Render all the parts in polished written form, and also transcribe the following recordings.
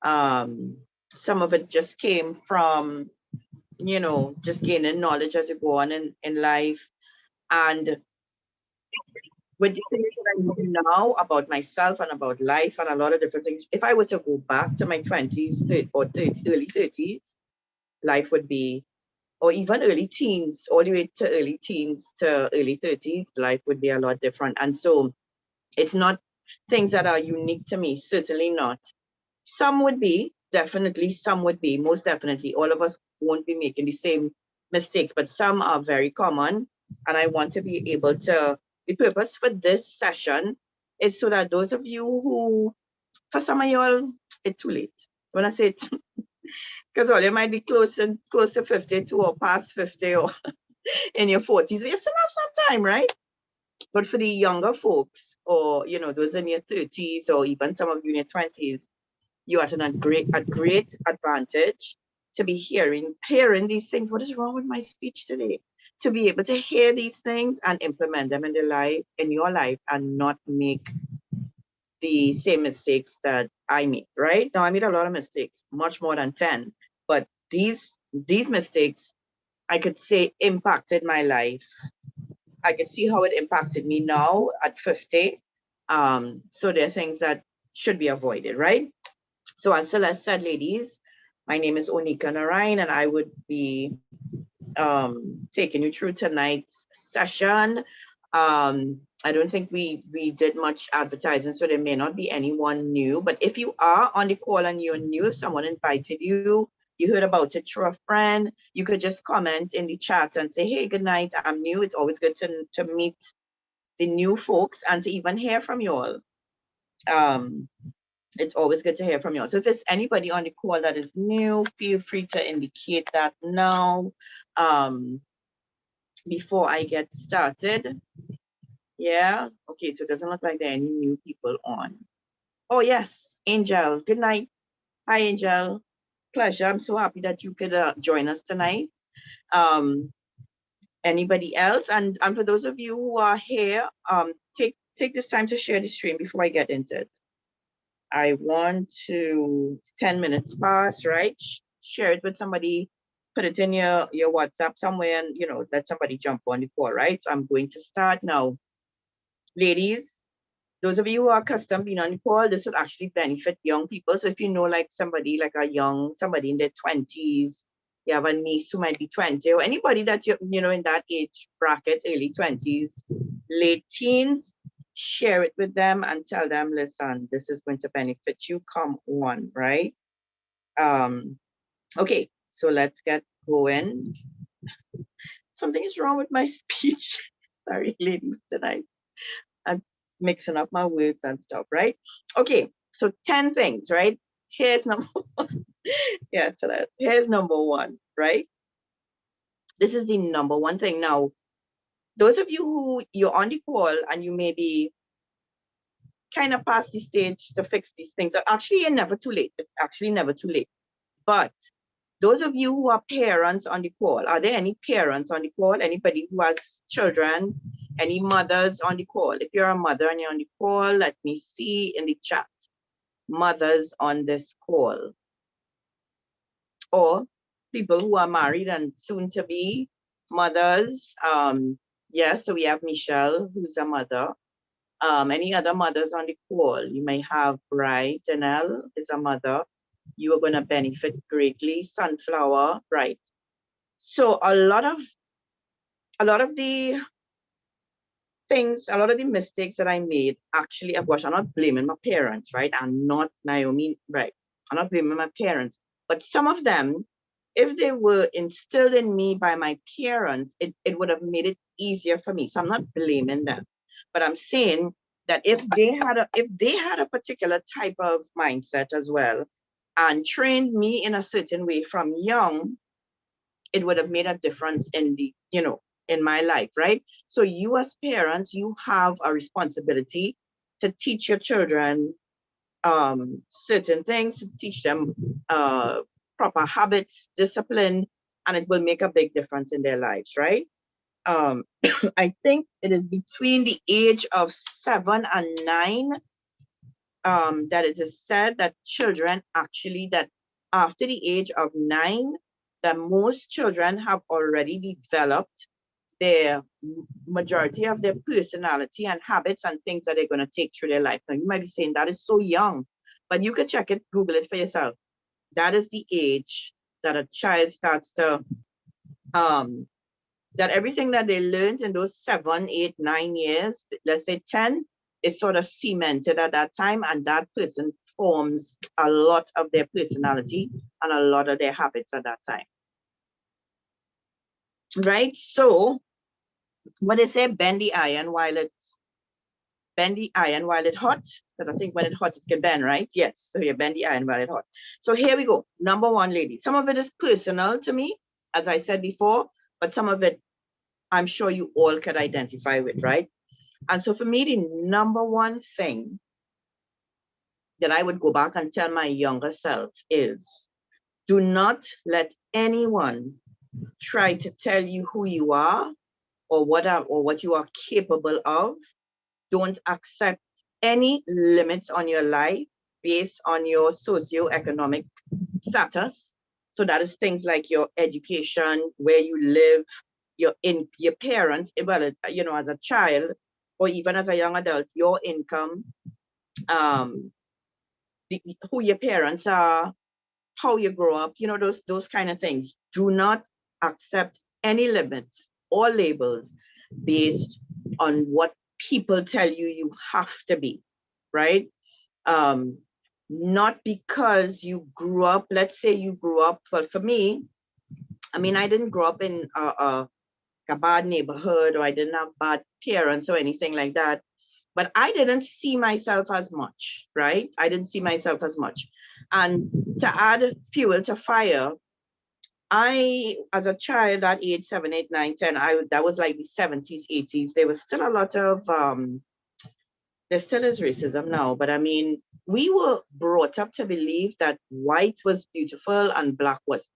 Some of it just came from, you know, just gaining knowledge as you go on in life. And with the things that I know now about myself and about life and a lot of different things, if I were to go back to my 20s or 30, early 30s, life would be, or even early teens, all the way to early teens to early 30s, life would be a lot different. And so it's not things that are unique to me, certainly not. Some would be, definitely, some would be, most definitely. All of us won't be making the same mistakes, but some are very common. And I want to be able to, the purpose for this session is so that those of you who, for some of y'all, it's too late. When I say it, because all you might be close to 52 or past 50 or in your 40s, we still have some time, right? But for the younger folks, or you know, those in your 30s, or even some of you in your 20s, you are at a great advantage to be hearing these things. What is wrong with my speech today? To be able to hear these things and implement them in your life, and not make the same mistakes that I made. Right now, I made a lot of mistakes, much more than 10. But these mistakes, I could say, impacted my life. I could see how it impacted me now at 50. So there are things that should be avoided, right? So as Celeste said, ladies, my name is Onika Narayan, and I would be taking you through tonight's session. I don't think we did much advertising, so there may not be anyone new. But if you are on the call and you're new, if someone invited you, you heard about it through a friend, you could just comment in the chat and say, hey, good night, I'm new. It's always good to meet the new folks and to even hear from you all. It's always good to hear from you. So if there's anybody on the call that is new, feel free to indicate that now, before I get started. Yeah, okay, so it doesn't look like there are any new people on. Oh yes, Angel, good night. Hi, Angel. Pleasure. I'm so happy that you could join us tonight. Anybody else? And for those of you who are here, take this time to share the stream before I get into it. I want to 10 minutes pass, right? Share it with somebody, put it in your WhatsApp somewhere, and you know, let somebody jump on the call, right? So I'm going to start now. Ladies, those of you who are accustomed being on the call, this would actually benefit young people. So if you know like somebody like somebody in their 20s, you have a niece who might be 20, or anybody that you know in that age bracket, early 20s, late teens, share it with them and tell them, listen, this is going to benefit you. Come on, right? Okay, so let's get going. Something is wrong with my speech. Sorry, ladies, tonight. I'm mixing up my words and stuff, right? Okay, so 10 things, right? Here's number one. Yeah, so here's number one, right? This is the number one thing. Now, those of you who you're on the call and you may be kind of past the stage to fix these things, actually, you're never too late. It's actually never too late. But those of you who are parents on the call, are there any parents on the call? Anybody who has children? Any mothers on the call? If you're a mother and you're on the call, let me see in the chat. Mothers on this call. Or people who are married and soon to be mothers. Yeah, so we have Michelle, who's a mother. Any other mothers on the call? You may have, right? Janelle is a mother. You are going to benefit greatly. Sunflower, right? So a lot of the things, a lot of the mistakes that I made, actually, of course, I'm not blaming my parents, right? I'm not Naomi, right? I'm not blaming my parents, but some of them, if they were instilled in me by my parents, it would have made it easier for me. So I'm not blaming them, but I'm saying that if they had a particular type of mindset as well, and trained me in a certain way from young, it would have made a difference in the, you know, in my life, right? So you as parents, you have a responsibility to teach your children certain things, to teach them proper habits, discipline, and it will make a big difference in their lives, right? I think it is between the age of 7 and 9. that it is said that children actually, that after the age of 9, that most children have already developed their majority of their personality and habits and things that they're going to take through their life. Now you might be saying that is so young, but you can check it, Google it for yourself. That is the age that a child starts to that everything that they learned in those 7, 8, 9 years, let's say 10, is sort of cemented at that time, and that person forms a lot of their personality and a lot of their habits at that time. Right? So what they say, bend the iron while it's hot, because I think when it's hot it can bend, right? Yes. So you bend the iron while it's hot. So here we go. Number 1, ladies. Some of it is personal to me, as I said before, but some of it I'm sure you all could identify with, right? And so for me, the number 1 thing that I would go back and tell my younger self is, do not let anyone try to tell you who you are or what you are capable of. Don't accept any limits on your life based on your socioeconomic status. So that is things like your education, where you live, your parents, well, you know, as a child or even as a young adult, your income, who your parents are, how you grow up, you know, those kind of things. Do not accept any limits or labels based on what people tell you you have to be, right? Not because you grew up, let's say you grew up, well, for me, I mean, I didn't grow up in a bad neighborhood, or I didn't have bad parents or anything like that. But I didn't see myself as much, right? I didn't see myself as much. And to add fuel to fire, I, as a child at age 7, 8, 9, 10, that was like the 70s, 80s. There was still a lot of, there still is racism now, but I mean, we were brought up to believe that white was beautiful and black was.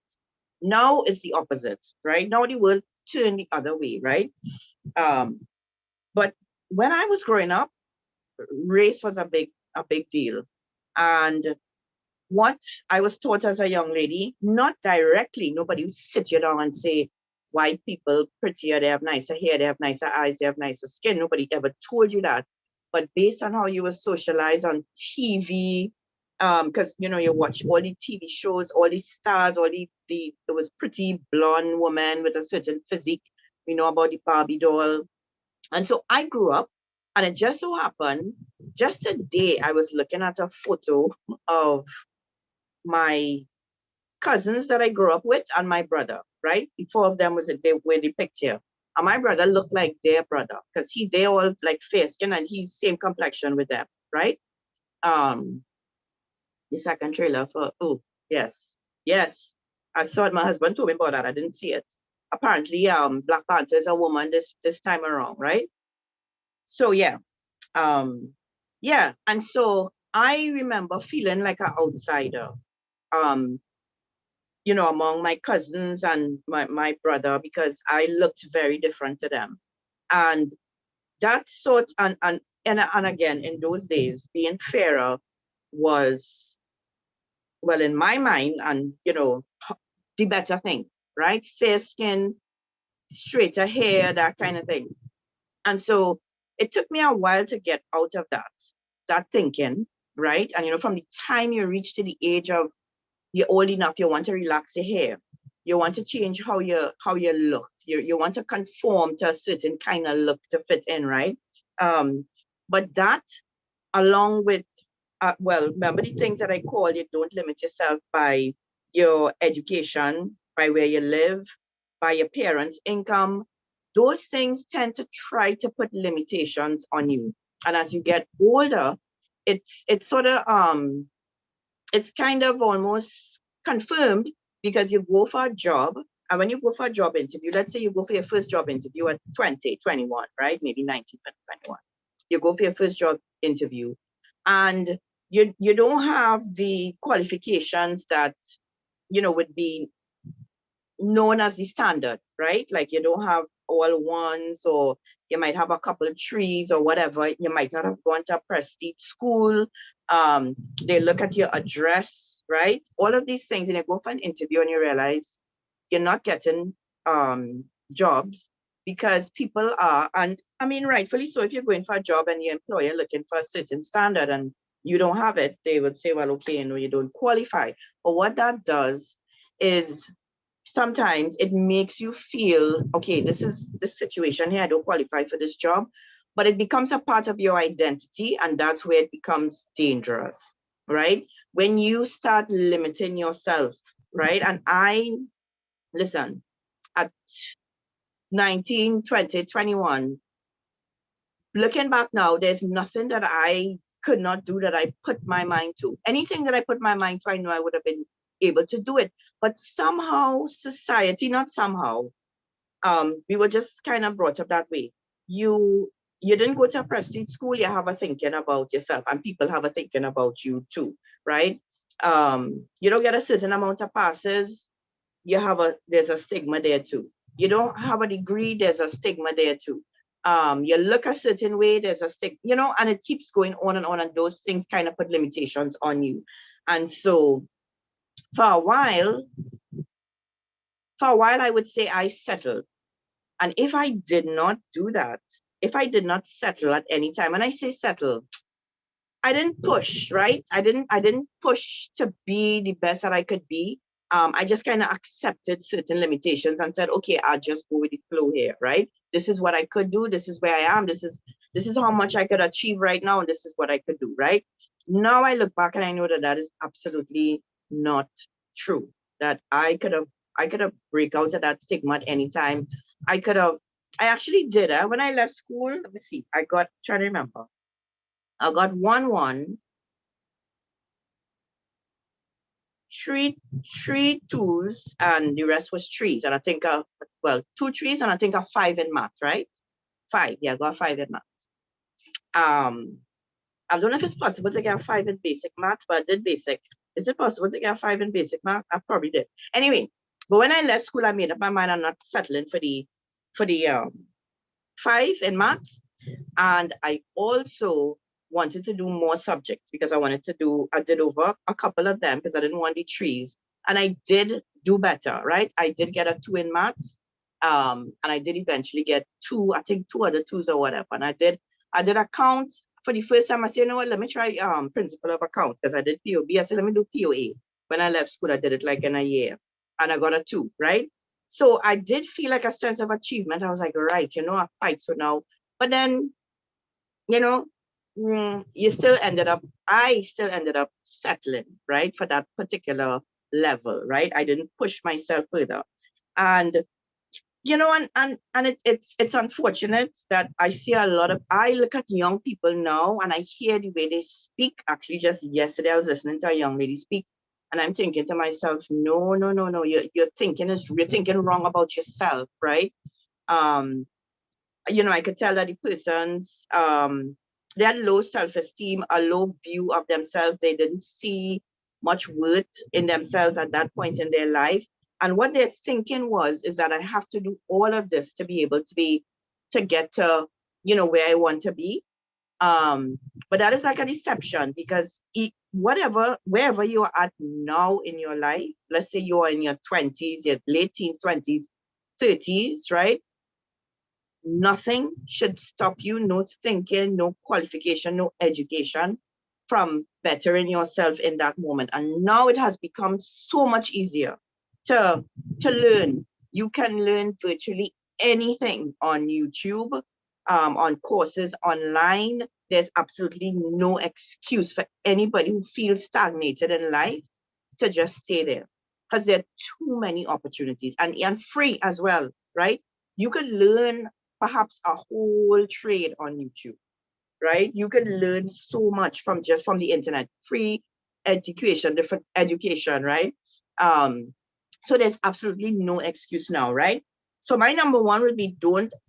Now it's the opposite, right? Now the world turned the other way, right? But when I was growing up, race was a big deal. And what I was taught as a young lady, not directly, nobody would sit you down and say, white people prettier, they have nicer hair, they have nicer eyes, they have nicer skin. Nobody ever told you that. But based on how you were socialized on TV, because you know, you watch all the TV shows, all these stars, there was pretty blonde woman with a certain physique. We know about the Barbie doll. And so I grew up, and it just so happened, just today I was looking at a photo of my cousins that I grew up with and my brother, right? The 4 of them they were the picture. And my brother looked like their brother, because they all like fair skin and he's same complexion with them, right? The second trailer for, oh, yes. Yes. I saw it. My husband told me about that. I didn't see it. Apparently, Black Panther is a woman this time around, right? So yeah. Yeah. And so I remember feeling like an outsider. You know, among my cousins and my brother, because I looked very different to them. And that sort, and again, in those days, being fairer was, well, in my mind, and you know, the better thing, right? Fair skin, straighter hair, that kind of thing. And so it took me a while to get out of that thinking, right? And you know, from the time you reach to the age of you're old enough, you want to relax your hair, you want to change how you look, you want to conform to a certain kind of look to fit in, right? But that, along with well, remember the things that I call it, don't limit yourself by your education, by where you live, by your parents' income. Those things tend to try to put limitations on you. And as you get older, it's sort of it's kind of almost confirmed, because you go for a job, and when you go for a job interview, let's say you go for your first job interview at 20, 21, right? Maybe 19, 21. You go for your first job interview, and you don't have the qualifications that, you know, would be known as the standard, right? Like you don't have all ones, or you might have a couple of trees or whatever. You might not have gone to a prestige school. They look at your address, right? All of these things, and you go for an interview and you realize you're not getting jobs because people are, and I mean, rightfully so, if you're going for a job and your employer looking for a certain standard and you don't have it, they would say, well, okay, no, you don't qualify. But what that does is sometimes it makes you feel, okay, this is the situation here, I don't qualify for this job, but it becomes a part of your identity, and that's where it becomes dangerous, right? When you start limiting yourself, right? And listen, at 19, 20, 21, looking back now, there's nothing that I could not do that I put my mind to. Anything that I put my mind to, I know I would have been able to do it. But somehow society, not somehow, we were just kind of brought up that way. You didn't go to a prestige school, you have a thinking about yourself, and people have a thinking about you too, right? You don't get a certain amount of passes, there's a stigma there too. You don't have a degree, there's a stigma there too. You look a certain way, there's a stigma, and it keeps going on, and those things kind of put limitations on you. And so for a while, I would say I settled. And if I did not do that, if I did not settle at any time, and I say settle, I didn't push, right? I didn't push to be the best that I could be. I just kind of accepted certain limitations and said, okay, I'll just go with the flow here, right? This is what I could do. This is where I am. This is how much I could achieve right now, and this is what I could do, right? Now I look back and I know that is absolutely not true. That I could have break out of that stigma at any time. I actually did. When I left school, let me see. Trying to remember. I got 1-1, three 2s, and the rest was 3s. And I think 2 3s, and I think a 5 in math, right? 5, yeah, I got 5 in math. I don't know if it's possible to get a 5 in basic math, but I did basic. Is it possible to get a 5 in basic math? I probably did. Anyway, but when I left school, I made up my mind I'm not settling for the 5 in maths. And I also wanted to do more subjects because I did over a couple of them because I didn't want the 3s. And I did do better, right? I did get a 2 in maths. And I did eventually get 2, I think 2 other 2s or whatever. And I did accounts for the first time. I said, you know what, let me try principle of accounts because I did POB. I said, let me do POA. When I left school, I did it like in a year and I got a 2, right? So I did feel like a sense of achievement. I was like, right, I fight. So now, but then, I still ended up settling, right, for that particular level, right? I didn't push myself further. And it's unfortunate that I look at young people now and I hear the way they speak. Actually, just yesterday I was listening to a young lady speak, and I'm thinking to myself, no, you're thinking wrong about yourself, right? I could tell that the person's they had low self-esteem, a low view of themselves. They didn't see much worth in themselves at that point in their life. And what they're thinking is that I have to do all of this to be able to get to, where I want to be. But that is like a deception because wherever you are at now in your life, let's say you are in your 20s, your late teens, 20s, 30s, right? Nothing should stop you, no thinking, no qualification, no education from bettering yourself in that moment. And now it has become so much easier to learn. You can learn virtually anything on YouTube, on courses online. There's absolutely no excuse for anybody who feels stagnated in life to just stay there because there are too many opportunities and free as well, right? You can learn perhaps a whole trade on YouTube, right? You can learn so much from the internet, free education, different education, right? So there's absolutely no excuse now, right? So my number one would be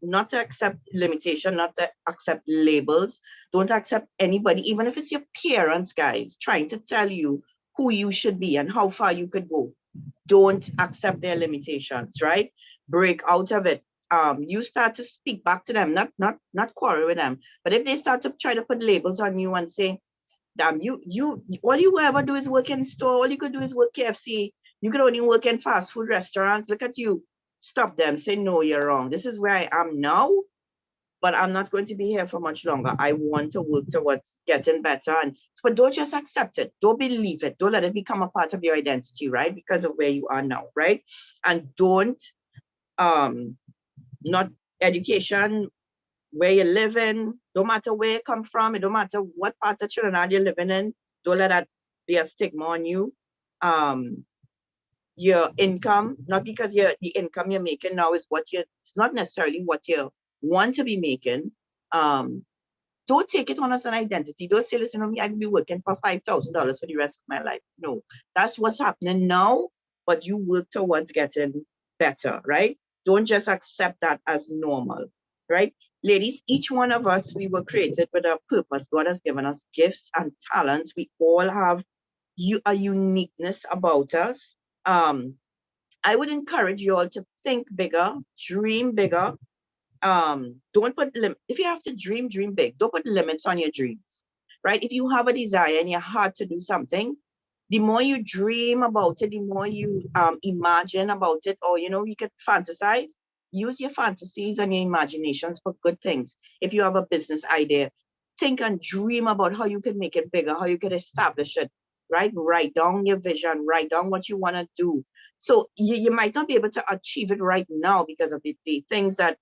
not to accept limitation, not to accept labels, don't accept anybody, even if it's your parents, guys, trying to tell you who you should be and how far you could go. Don't accept their limitations, right? Break out of it. you start to speak back to them, not quarrel with them, but if they start to try to put labels on you and say, damn, you all you ever do is work in store, all you could do is work KFC, you could only work in fast food restaurants, look at you. Stop them, say, no, you're wrong. This is where I am now, but I'm not going to be here for much longer. I want to work towards getting better. But don't just accept it. Don't believe it. Don't let it become a part of your identity, right? Because of where you are now, right? And don't, not education, where you live in, don't matter where you come from, it don't matter what part of Trinidad you're living in, don't let that be a stigma on you. Your income, not because the income you're making now is what it's not necessarily what you want to be making. Don't take it on as an identity. Don't say, listen to me, I can be working for $5,000 for the rest of my life. No, that's what's happening now, but you work towards getting better, right? Don't just accept that as normal, right? Ladies, each one of us, we were created with a purpose. God has given us gifts and talents. We all have a uniqueness about us. I would encourage you all to think bigger, dream bigger. Don't put if you have to dream big. Don't put limits on your dreams, right? If you have a desire in your heart to do something, the more you dream about it, the more you imagine about it, or you can fantasize. Use your fantasies and your imaginations for good things. If you have a business idea, think and dream about how you can make it bigger, how you can establish it, right? Write down your vision, write down what you want to do. So you might not be able to achieve it right now because of the things that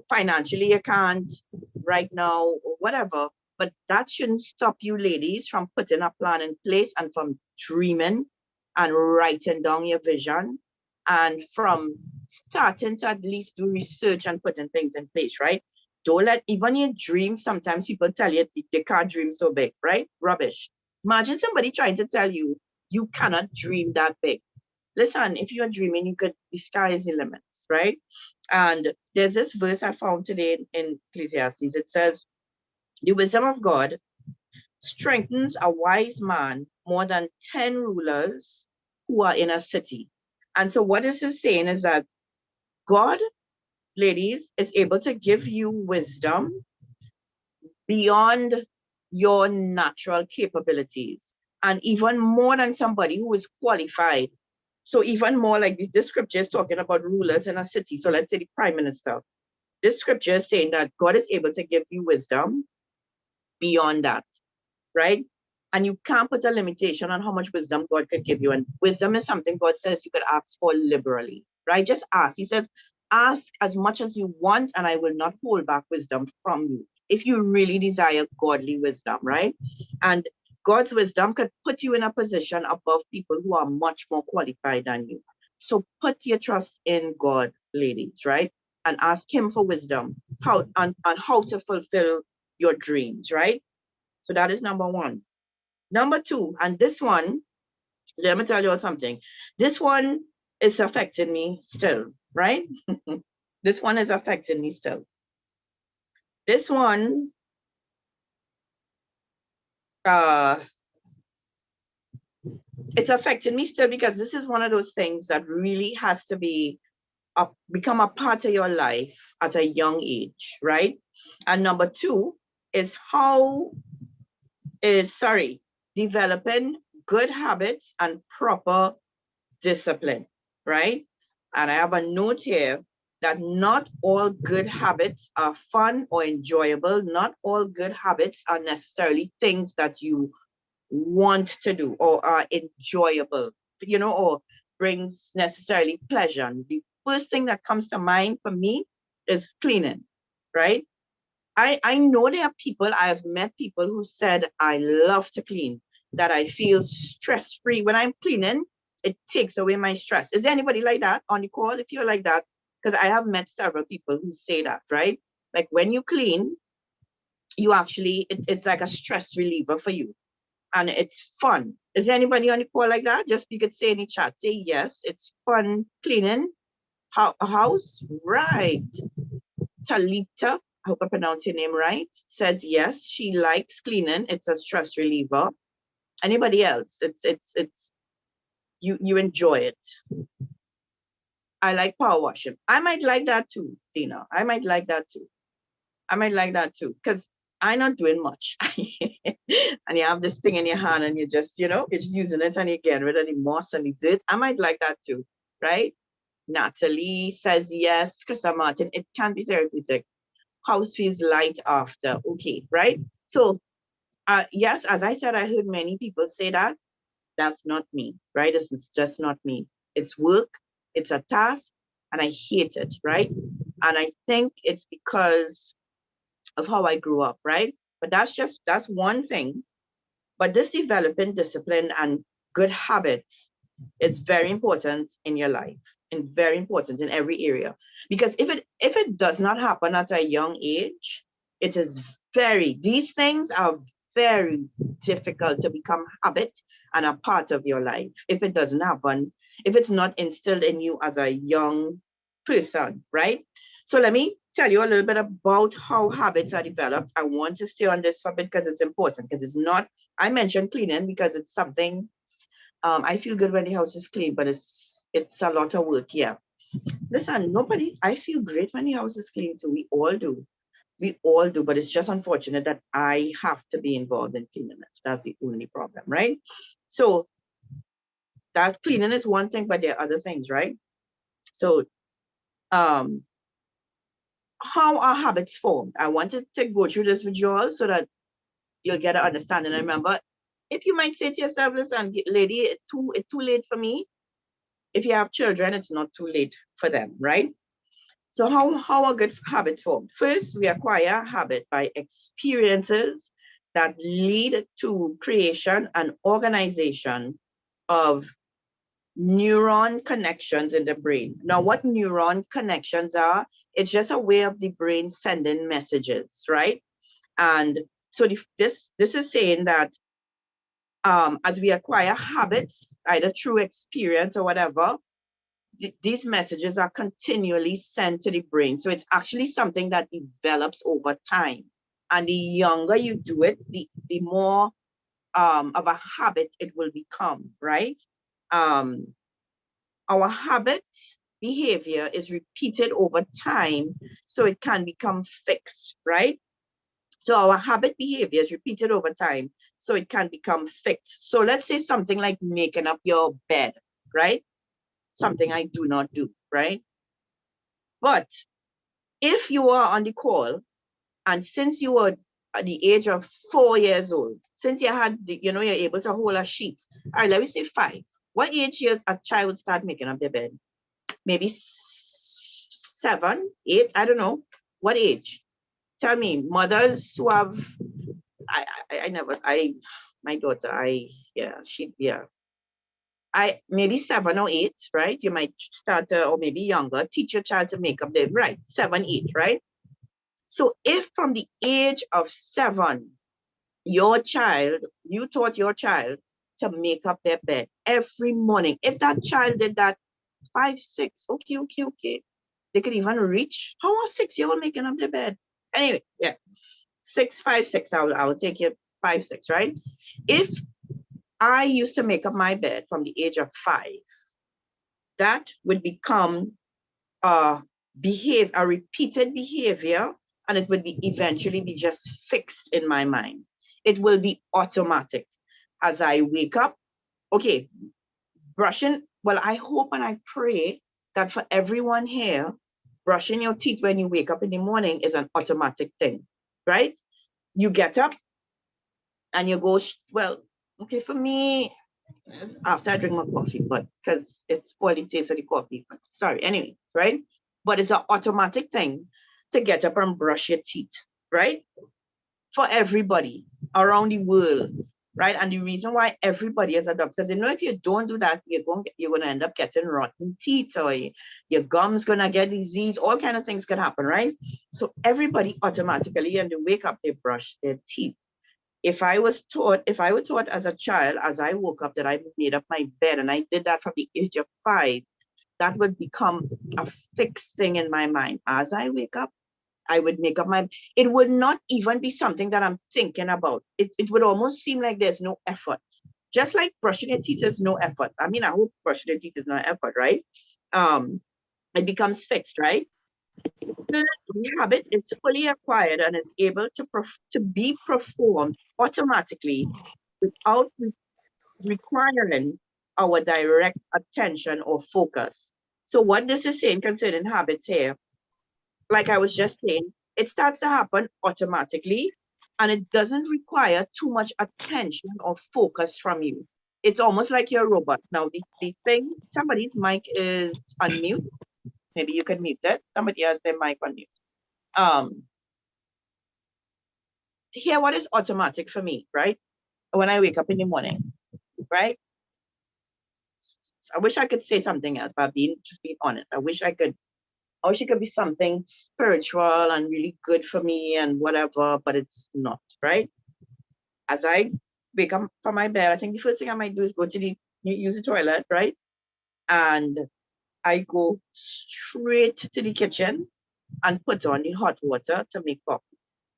financially you can't right now or whatever, but that shouldn't stop you, ladies, from putting a plan in place and from dreaming and writing down your vision and from starting to at least do research and putting things in place, right? Don't let even your dreams, sometimes people tell you they can't dream so big, right? Rubbish. Imagine somebody trying to tell you you cannot dream that big. Listen, if you're dreaming, the sky is the limits, right? And there's this verse I found today in Ecclesiastes. It says, the wisdom of God strengthens a wise man more than 10 rulers who are in a city. And so what this is saying is that God, ladies, is able to give you wisdom beyond your natural capabilities, and even more than somebody who is qualified. So even more, like this scripture is talking about rulers in a city. So let's say the prime minister. This scripture is saying that God is able to give you wisdom beyond that, right? And you can't put a limitation on how much wisdom God could give you. And wisdom is something God says you could ask for liberally, right? Just ask. He says, ask as much as you want, and I will not hold back wisdom from you, if you really desire godly wisdom, right? And God's wisdom could put you in a position above people who are much more qualified than you. So put your trust in God, ladies, right? And ask him for wisdom on how to fulfill your dreams, right? So that is number one. Number two, and this one, let me tell you something. This one is affecting me still, right? This one is affecting me still. This one, it's affecting me still because this is one of those things that really has to become a part of your life at a young age, right? And number two is developing good habits and proper discipline, right? And I have a note here that not all good habits are fun or enjoyable. Not all good habits are necessarily things that you want to do or are enjoyable, or brings necessarily pleasure. And the first thing that comes to mind for me is cleaning, right? I know there are people, I have met people who said, I love to clean, that I feel stress-free. When I'm cleaning, it takes away my stress. Is there anybody like that on the call if you're like that? Because I have met several people who say that, right? Like when you clean, you actually, it's like a stress reliever for you. And it's fun. Is there anybody on the call like that? Just you could say in the chat, say yes, it's fun cleaning a house, right? Talita, I hope I pronounce your name right, says yes, she likes cleaning. It's a stress reliever. Anybody else? It's you enjoy it. I like power washing. I might like that too, Tina. I might like that too. I might like that too, because I'm not doing much. And you have this thing in your hand and you just, you know, you're just using it and you get rid of the moss and the dirt. I might like that too, right? Natalie says yes. Krista Martin, it can be therapeutic. House feels light after. Okay, right? So, yes, as I said, I heard many people say that. That's not me, right? It's just not me. It's work, it's a task, and I hate it, right? And I think it's because of how I grew up, right? But that's one thing. But this developing discipline and good habits is very important in your life and very important in every area. Because if it does not happen at a young age, it is these things are very difficult to become habit and a part of your life. If it doesn't happen, if it's not instilled in you as a young person, right? So let me tell you a little bit about how habits are developed. I want to stay on this for a bit because it's important, because it's not, I mentioned cleaning because it's something, I feel good when the house is clean, but it's a lot of work. Yeah. Listen, I feel great when the house is clean too. We all do. We all do, but it's just unfortunate that I have to be involved in cleaning it. That's the only problem, right? So that cleaning is one thing, but there are other things, right? So um how are habits formed? I wanted to go through this with you all so that you'll get an understanding. And remember, if you might say to yourself, listen, lady, it's too late for me. If you have children, it's not too late for them, right? So how are good habits formed? First, we acquire habit by experiences that lead to creation and organization of neuron connections in the brain. Now, what neuron connections are, it's just a way of the brain sending messages, right? And so this is saying that as we acquire habits, either through experience or whatever, these messages are continually sent to the brain. So it's actually something that develops over time. And the younger you do it, the more of a habit it will become, right? Our habit behavior is repeated over time, so it can become fixed, right? So our habit behavior is repeated over time, so it can become fixed. So let's say something like making up your bed, right? Something I do not do, right? But if you are on the call, and since you were at the age of 4 years old, since you had, you're able to hold a sheet. All right, let me say 5. What age a child would start making up their bed? Maybe 7, 8, I don't know. What age? Tell me, mothers who have, my daughter, maybe 7 or 8, right? You might start or maybe younger, teach your child to make up their, right, 7, 8, right? So if from the age of 7, you taught your child to make up their bed every morning. If that child did that 5, 6, okay. They could even reach, how are 6-year-old making up their bed? Anyway, yeah, 6, 5, 6, I will take it 5, 6, right? If I used to make up my bed from the age of 5, that would become a repeated behavior, and it would be eventually be just fixed in my mind. It will be automatic. As I wake up, okay, brushing, well, I hope and I pray that for everyone here, brushing your teeth when you wake up in the morning is an automatic thing, right? You get up and you go, well, okay, for me, after I drink my coffee, but because it's spoiled the taste of the coffee. Sorry, anyway, right? But it's an automatic thing to get up and brush your teeth, right? For everybody around the world, right? And the reason why everybody is adopted, because if you don't do that, you're going to end up getting rotten teeth, or your gums going to get disease, all kind of things can happen, right? So everybody automatically, and they wake up, they brush their teeth. If I were taught as a child, as I woke up, that I made up my bed, and I did that from the age of 5, that would become a fixed thing in my mind. As I wake up, I would make up it would not even be something that I'm thinking about. It would almost seem like there's no effort. Just like brushing your teeth is no effort. I mean, I hope brushing your teeth is no effort, right? it becomes fixed, right? The habit is fully acquired and is able to be performed automatically without requiring our direct attention or focus. So what this is saying concerning habits here, like I was just saying, it starts to happen automatically and it doesn't require too much attention or focus from you. It's almost like you're a robot. Now, the thing, somebody's mic is unmute. Maybe you can mute that. Somebody has their mic on mute. Here, what is automatic for me, right? When I wake up in the morning, right? I wish I could say something else, but just being honest. I wish it could be something spiritual and really good for me and whatever, but it's not, right? As I wake up from my bed, I think the first thing I might do is go to use the toilet, right? And I go straight to the kitchen and put on the hot water to make coffee.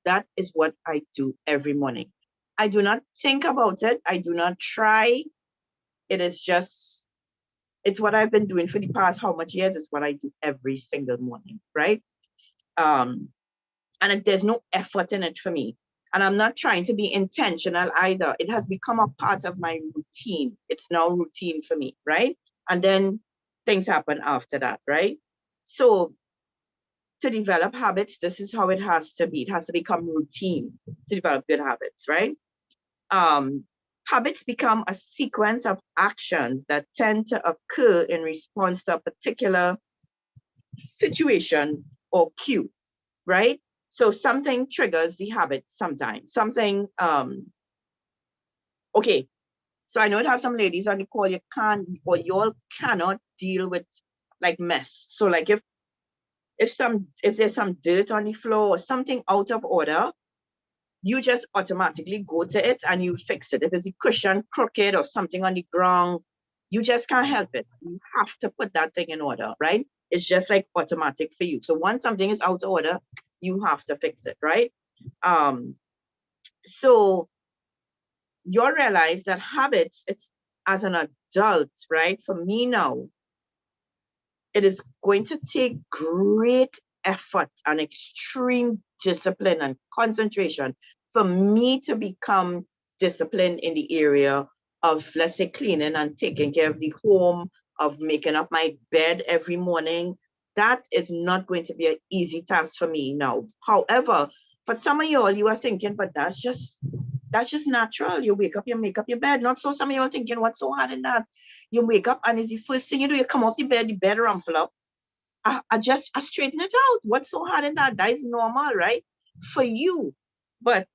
That is what I do every morning. I do not think about it. I do not try. It is just, it's what I've been doing for the past how much years. It's what I do every single morning, right? And there's no effort in it for me. And I'm not trying to be intentional either. It has become a part of my routine. It's now routine for me, right? And then things happen after that, right? So to develop habits, this is how it has to be. It has to become routine to develop good habits, right? Habits become a sequence of actions that tend to occur in response to a particular situation or cue, right? So something triggers the habit sometimes. Something, okay. So I know it have some ladies on the call, you can't, or you all cannot deal with like mess. So like if there's some dirt on the floor or something out of order, you just automatically go to it and you fix it. If it's a cushion crooked or something on the ground, you just can't help it. You have to put that thing in order, right? It's just like automatic for you. So once something is out of order, you have to fix it, right? So you'll realize that habits, it's as an adult, right? For me now, it is going to take great effort and extreme discipline and concentration for me to become disciplined in the area of, let's say, cleaning and taking care of the home, of making up my bed every morning. That is not going to be an easy task for me now. However, for some of y'all, you are thinking, but that's just natural. You wake up, you make up your bed. Not so. Some of y'all thinking, what's so hard in that? You wake up and it's the first thing you do, you come off the bed rumple up. I straighten it out. What's so hard in that? That is normal, right? For you. But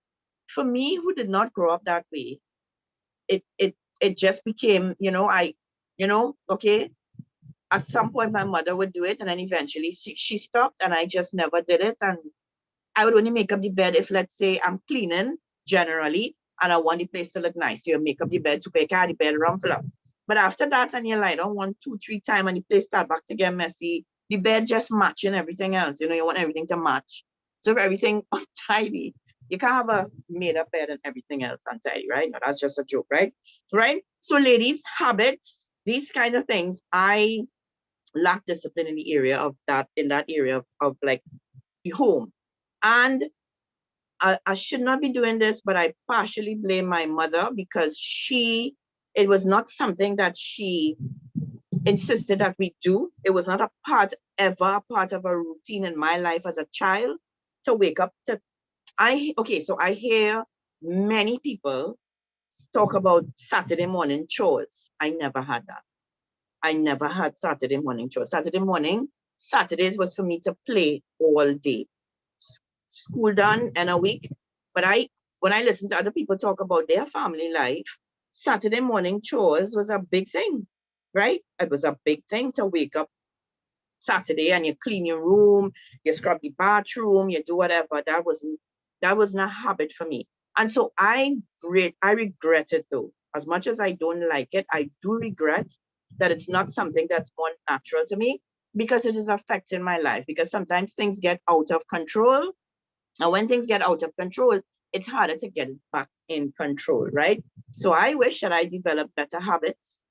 for me, who did not grow up that way, it just became, okay. At some point my mother would do it and then eventually she stopped and I just never did it. And I would only make up the bed if, let's say, I'm cleaning generally and I want the place to look nice. So you make up the bed to make the bed rumple up. But after that, and you lie down 1, 2, 3 times and the place start back to get messy, the bed just matching everything else. You want everything to match. So if everything untidy, you can't have a made up bed and everything else untidy, right? No, that's just a joke, right? Right? So ladies, habits, these kind of things, I lack discipline in the area of that, in that area of like the home. And I should not be doing this, but I partially blame my mother because it was not something that she insisted that we do. It was not ever a part of a routine in my life as a child to wake up to. So I hear many people talk about Saturday morning chores. I never had that. I never had Saturday morning chores. Saturdays was for me to play all day. School done in a week. But when I listen to other people talk about their family life, Saturday morning chores was a big thing, right? It was a big thing to wake up Saturday and you clean your room, you scrub the bathroom, you do whatever. That wasn't a habit for me. And so I regret it though. As much as I don't like it, I do regret that it's not something that's more natural to me because it is affecting my life. Because sometimes things get out of control. And when things get out of control, it's harder to get it back in control, right? So I wish that I developed better habits.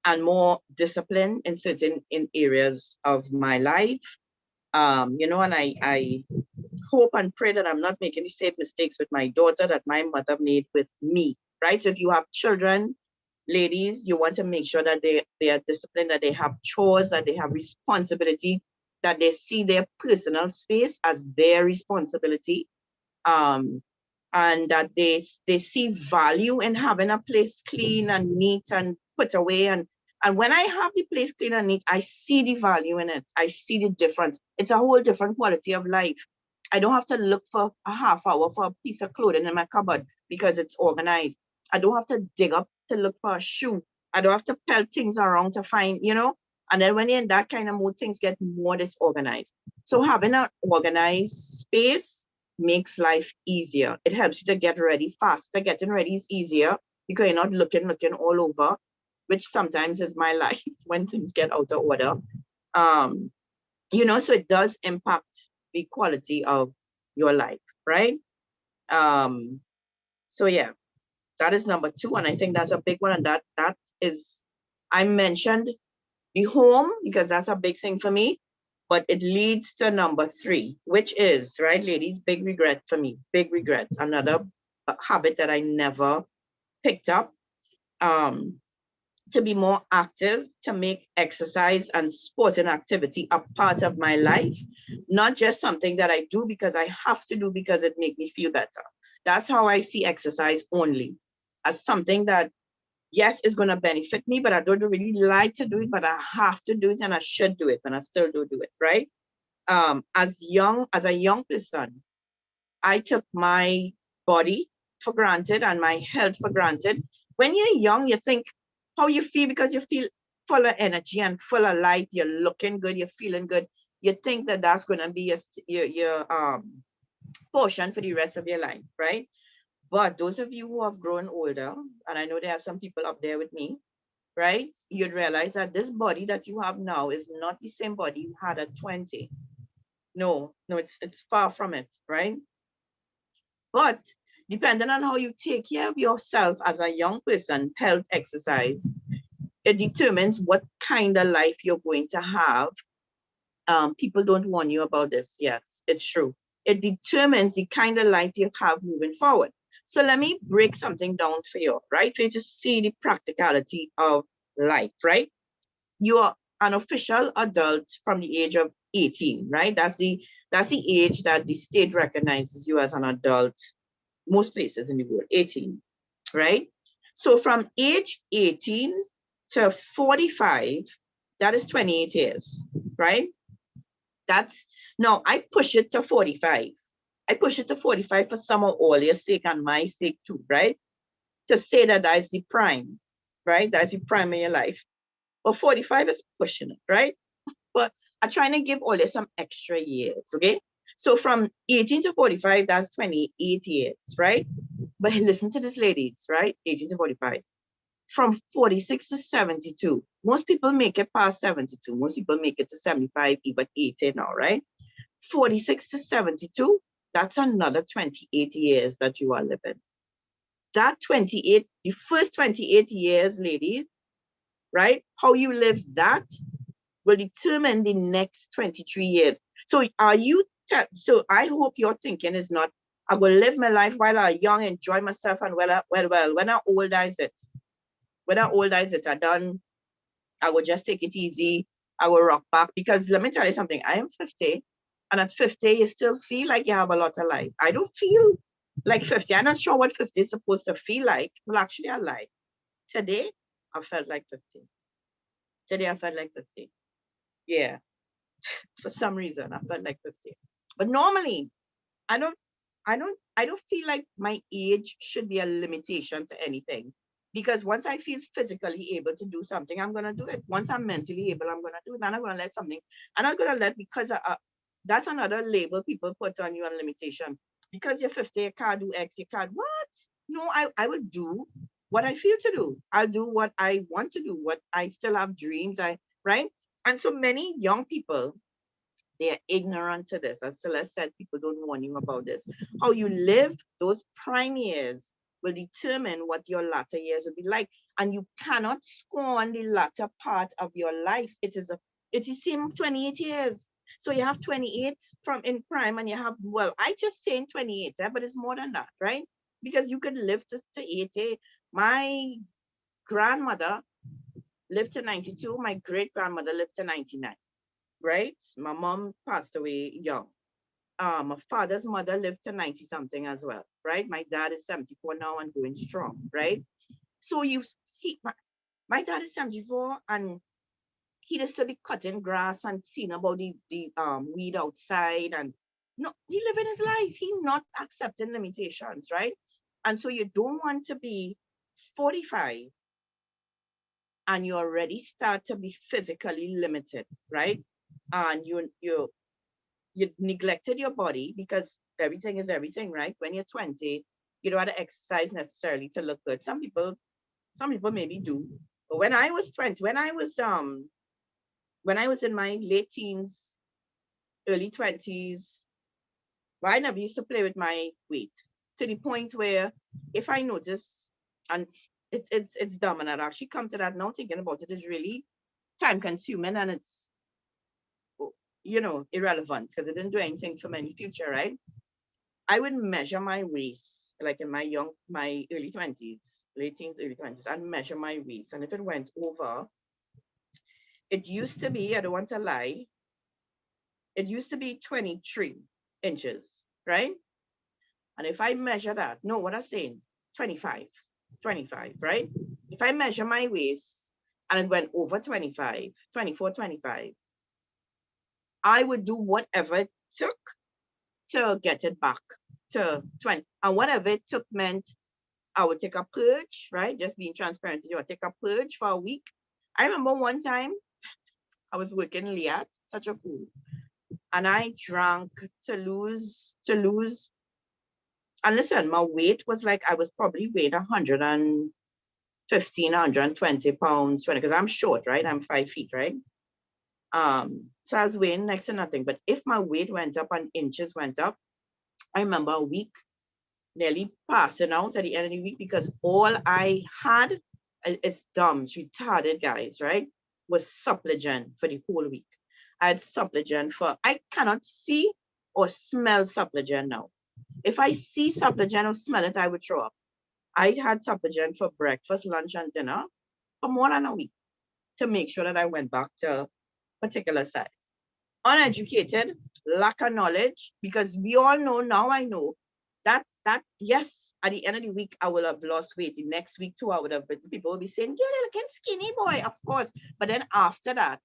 and more disciplined in certain areas of my life. You know, and I hope and pray that I'm not making the same mistakes with my daughter that my mother made with me, right? So if you have children, ladies, you want to make sure that they are disciplined, that they have chores, that they have responsibility, that they see their personal space as their responsibility, um, and that they see value in having a place clean and neat and put away. And when I have the place clean and neat, I see the value in it. I see the difference. It's a whole different quality of life. I don't have to look for a half hour for a piece of clothing in my cupboard because it's organized. I don't have to dig up to look for a shoe. I don't have to pelt things around to find, you know. And then when you're in that kind of mood, things get more disorganized. So having an organized space makes life easier. It helps you to get ready faster. Getting ready is easier because you're not looking all over, which sometimes is my life when things get out of order. You know, so it does impact the quality of your life, right? So yeah, that is number two, and I think that's a big one. And that is, I mentioned the home because that's a big thing for me, but it leads to number three, which is, right, ladies, big regret for me, big regret. Another habit that I never picked up. To be more active, to make exercise and sporting activity a part of my life, not just something that I do because I have to do because it makes me feel better. That's how I see exercise only, as something that, yes, is going to benefit me, but I don't really like to do it, but I have to do it and I should do it, and I still do it, right? As a young person, I took my body for granted and my health for granted. When you're young, you think how you feel because you feel full of energy and full of life. You're looking good, you're feeling good. You think that that's going to be your portion for the rest of your life, right? But those of you who have grown older, and I know there are some people up there with me, right? You'd realize that this body that you have now is not the same body you had at 20. No, it's far from it, right? But depending on how you take care of yourself as a young person, health, exercise, it determines what kind of life you're going to have. People don't warn you about this. Yes, it's true. It determines the kind of life you have moving forward. So let me break something down for you, right? For you to see the practicality of life, right? You are an official adult from the age of 18, right? That's the age that the state recognizes you as an adult, most places in the world, 18, right? So from age 18 to 45, that is 28 years, right? That's, no, I push it to 45. I push it to 45 for some of all your sake and my sake too, right? To say that that's the prime, right? That's the prime of your life. But 45 is pushing it, right? But I'm trying to give all you some extra years, okay? So from 18 to 45, that's 28 years, right? But listen to this, ladies, right? 18 to 45. From 46 to 72, most people make it past 72. Most people make it to 75, even 80 now, right? 46 to 72, that's another 28 years that you are living. That 28, the first 28 years, ladies, right? How you live that will determine the next 23 years. So are you, so I hope your thinking is not, I will live my life while I'm young, enjoy myself, and well, when I'm old, is it? When I'm old, is it? I done, I will just take it easy. I will rock back. Because let me tell you something, I am 50, and at 50, you still feel like you have a lot of life. I don't feel like 50. I'm not sure what 50 is supposed to feel like. Well, actually, I lied. Today, I felt like 50. Today, I felt like 50. Yeah, for some reason, I felt like 50. But normally, I don't, I don't feel like my age should be a limitation to anything. Because once I feel physically able to do something, I'm gonna do it. Once I'm mentally able, I'm gonna do it. I'm not gonna let something. I'm not gonna let because that's another label people put on you, a limitation. Because you're 50, you can't do X, you can't. What? No, I will do what I feel to do. I'll do what I want to do. What I still have dreams. Right. And so many young people, they are ignorant to this. As Celeste said, people don't warn you about this. How you live those prime years will determine what your latter years will be like. And you cannot scorn the latter part of your life. It's the same 28 years. So you have 28 from in prime, and you have, well, I just saying 28, but it's more than that, right? Because you could live to 80. My grandmother lived to 92. My great grandmother lived to 99, right? My mom passed away young. My father's mother lived to 90 something as well, right? My dad is 74 now and going strong, right? So my dad is 74, and he used to be cutting grass and seeing about the weed outside, and no, he living his life. He not accepting limitations, right? And so you don't want to be 45 and you already start to be physically limited, right? And you neglected your body, because everything is everything, right? When you're 20, you don't have to exercise necessarily to look good. Some people maybe do. But when I was 20, when I was in my late teens, early 20s, I never used to play with my weight, to the point where if I notice, and it's dumb, and I'd actually come to that now, thinking about it is really time consuming, and it's, irrelevant, because it didn't do anything for my future, right? I would measure my waist, like in my early 20s, late teens, early 20s, and measure my waist. And if it went over, it used to be, I don't want to lie, it used to be 23 inches, right? And if I measure that, no, what I'm saying, 25, 25, right? If I measure my waist and it went over 25, 24, 25, I would do whatever it took to get it back to 20. And whatever it took meant I would take a purge, right? Just being transparent to you. I take a purge for a week. I remember one time I was working Liat, such a fool, and I drank to lose. And listen, my weight was like, I was probably weighed 115, 120 pounds, 20, because I'm short, right? I'm 5 feet, right? So I was weighing next to nothing. But if my weight went up and inches went up, I remember a week nearly passing out at the end of the week, because all I had, it's dumb, it's retarded, guys, right? Was Suppligen for the whole week. I had Suppligen I cannot see or smell Suppligen now. If I see Suppligen or smell it, I would throw up. I had Suppligen for breakfast, lunch, and dinner for more than a week to make sure that I went back to a particular size. Uneducated, lack of knowledge, because we all know now, I know that yes, at the end of the week I will have lost weight. The next week too, I would have, but people will be saying, "Yeah, you're looking skinny, boy," of course. But then after that,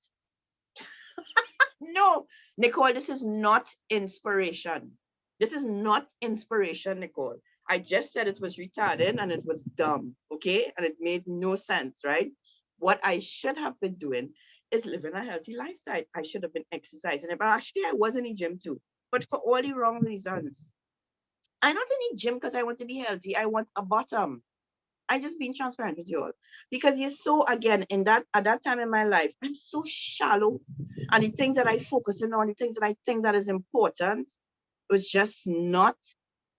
no, Nicole, this is not inspiration. This is not inspiration, Nicole. I just said it was retarded and it was dumb, okay? And it made no sense, right? What I should have been doing is living a healthy lifestyle. I should have been exercising. But actually, I was in the gym too, but for all the wrong reasons. I'm not in the gym because I want to be healthy. I want a bottom. I just being transparent with you all, because you're so, again, in that at that time in my life, I'm so shallow, and the things that I focus on, the things that I think that is important, was just not.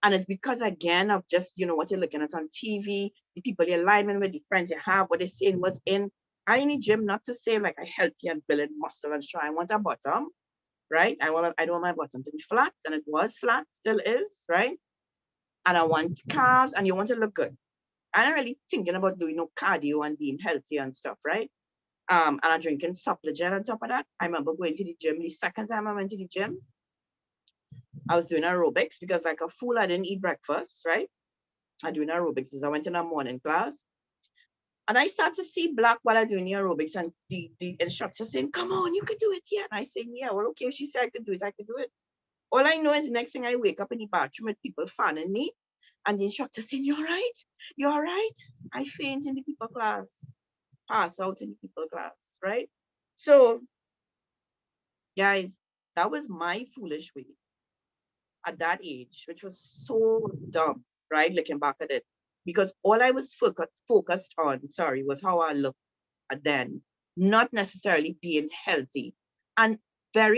And it's because, again, of just, what you're looking at on TV, the people you're lining with, the friends you have, what they saying was in. I need gym not to say like I healthy and building muscle and strong. I want a bottom, right? I don't want my bottom to be flat, and it was flat, still is, right? And I want calves, and you want to look good. I'm not really thinking about doing no cardio and being healthy and stuff, right? And I'm drinking Suppligen on top of that. I remember going to the gym. The second time I went to the gym, I was doing aerobics, because like a fool, I didn't eat breakfast, right? I doing aerobics as I went in a morning class. And I start to see black while I doing the aerobics, and the instructor saying, "Come on, you can do it." Yeah. And I say, "Yeah, well, okay, if she said I could do it, I could do it." All I know is the next thing I wake up in the bathroom with people fanning me, and the instructor saying, "You all right? You all right?" I faint in the people class, pass out in the people class, right? So, guys, that was my foolish way at that age, which was so dumb, right? Looking back at it, because all I was focused on, sorry, was how I looked then, not necessarily being healthy. And there are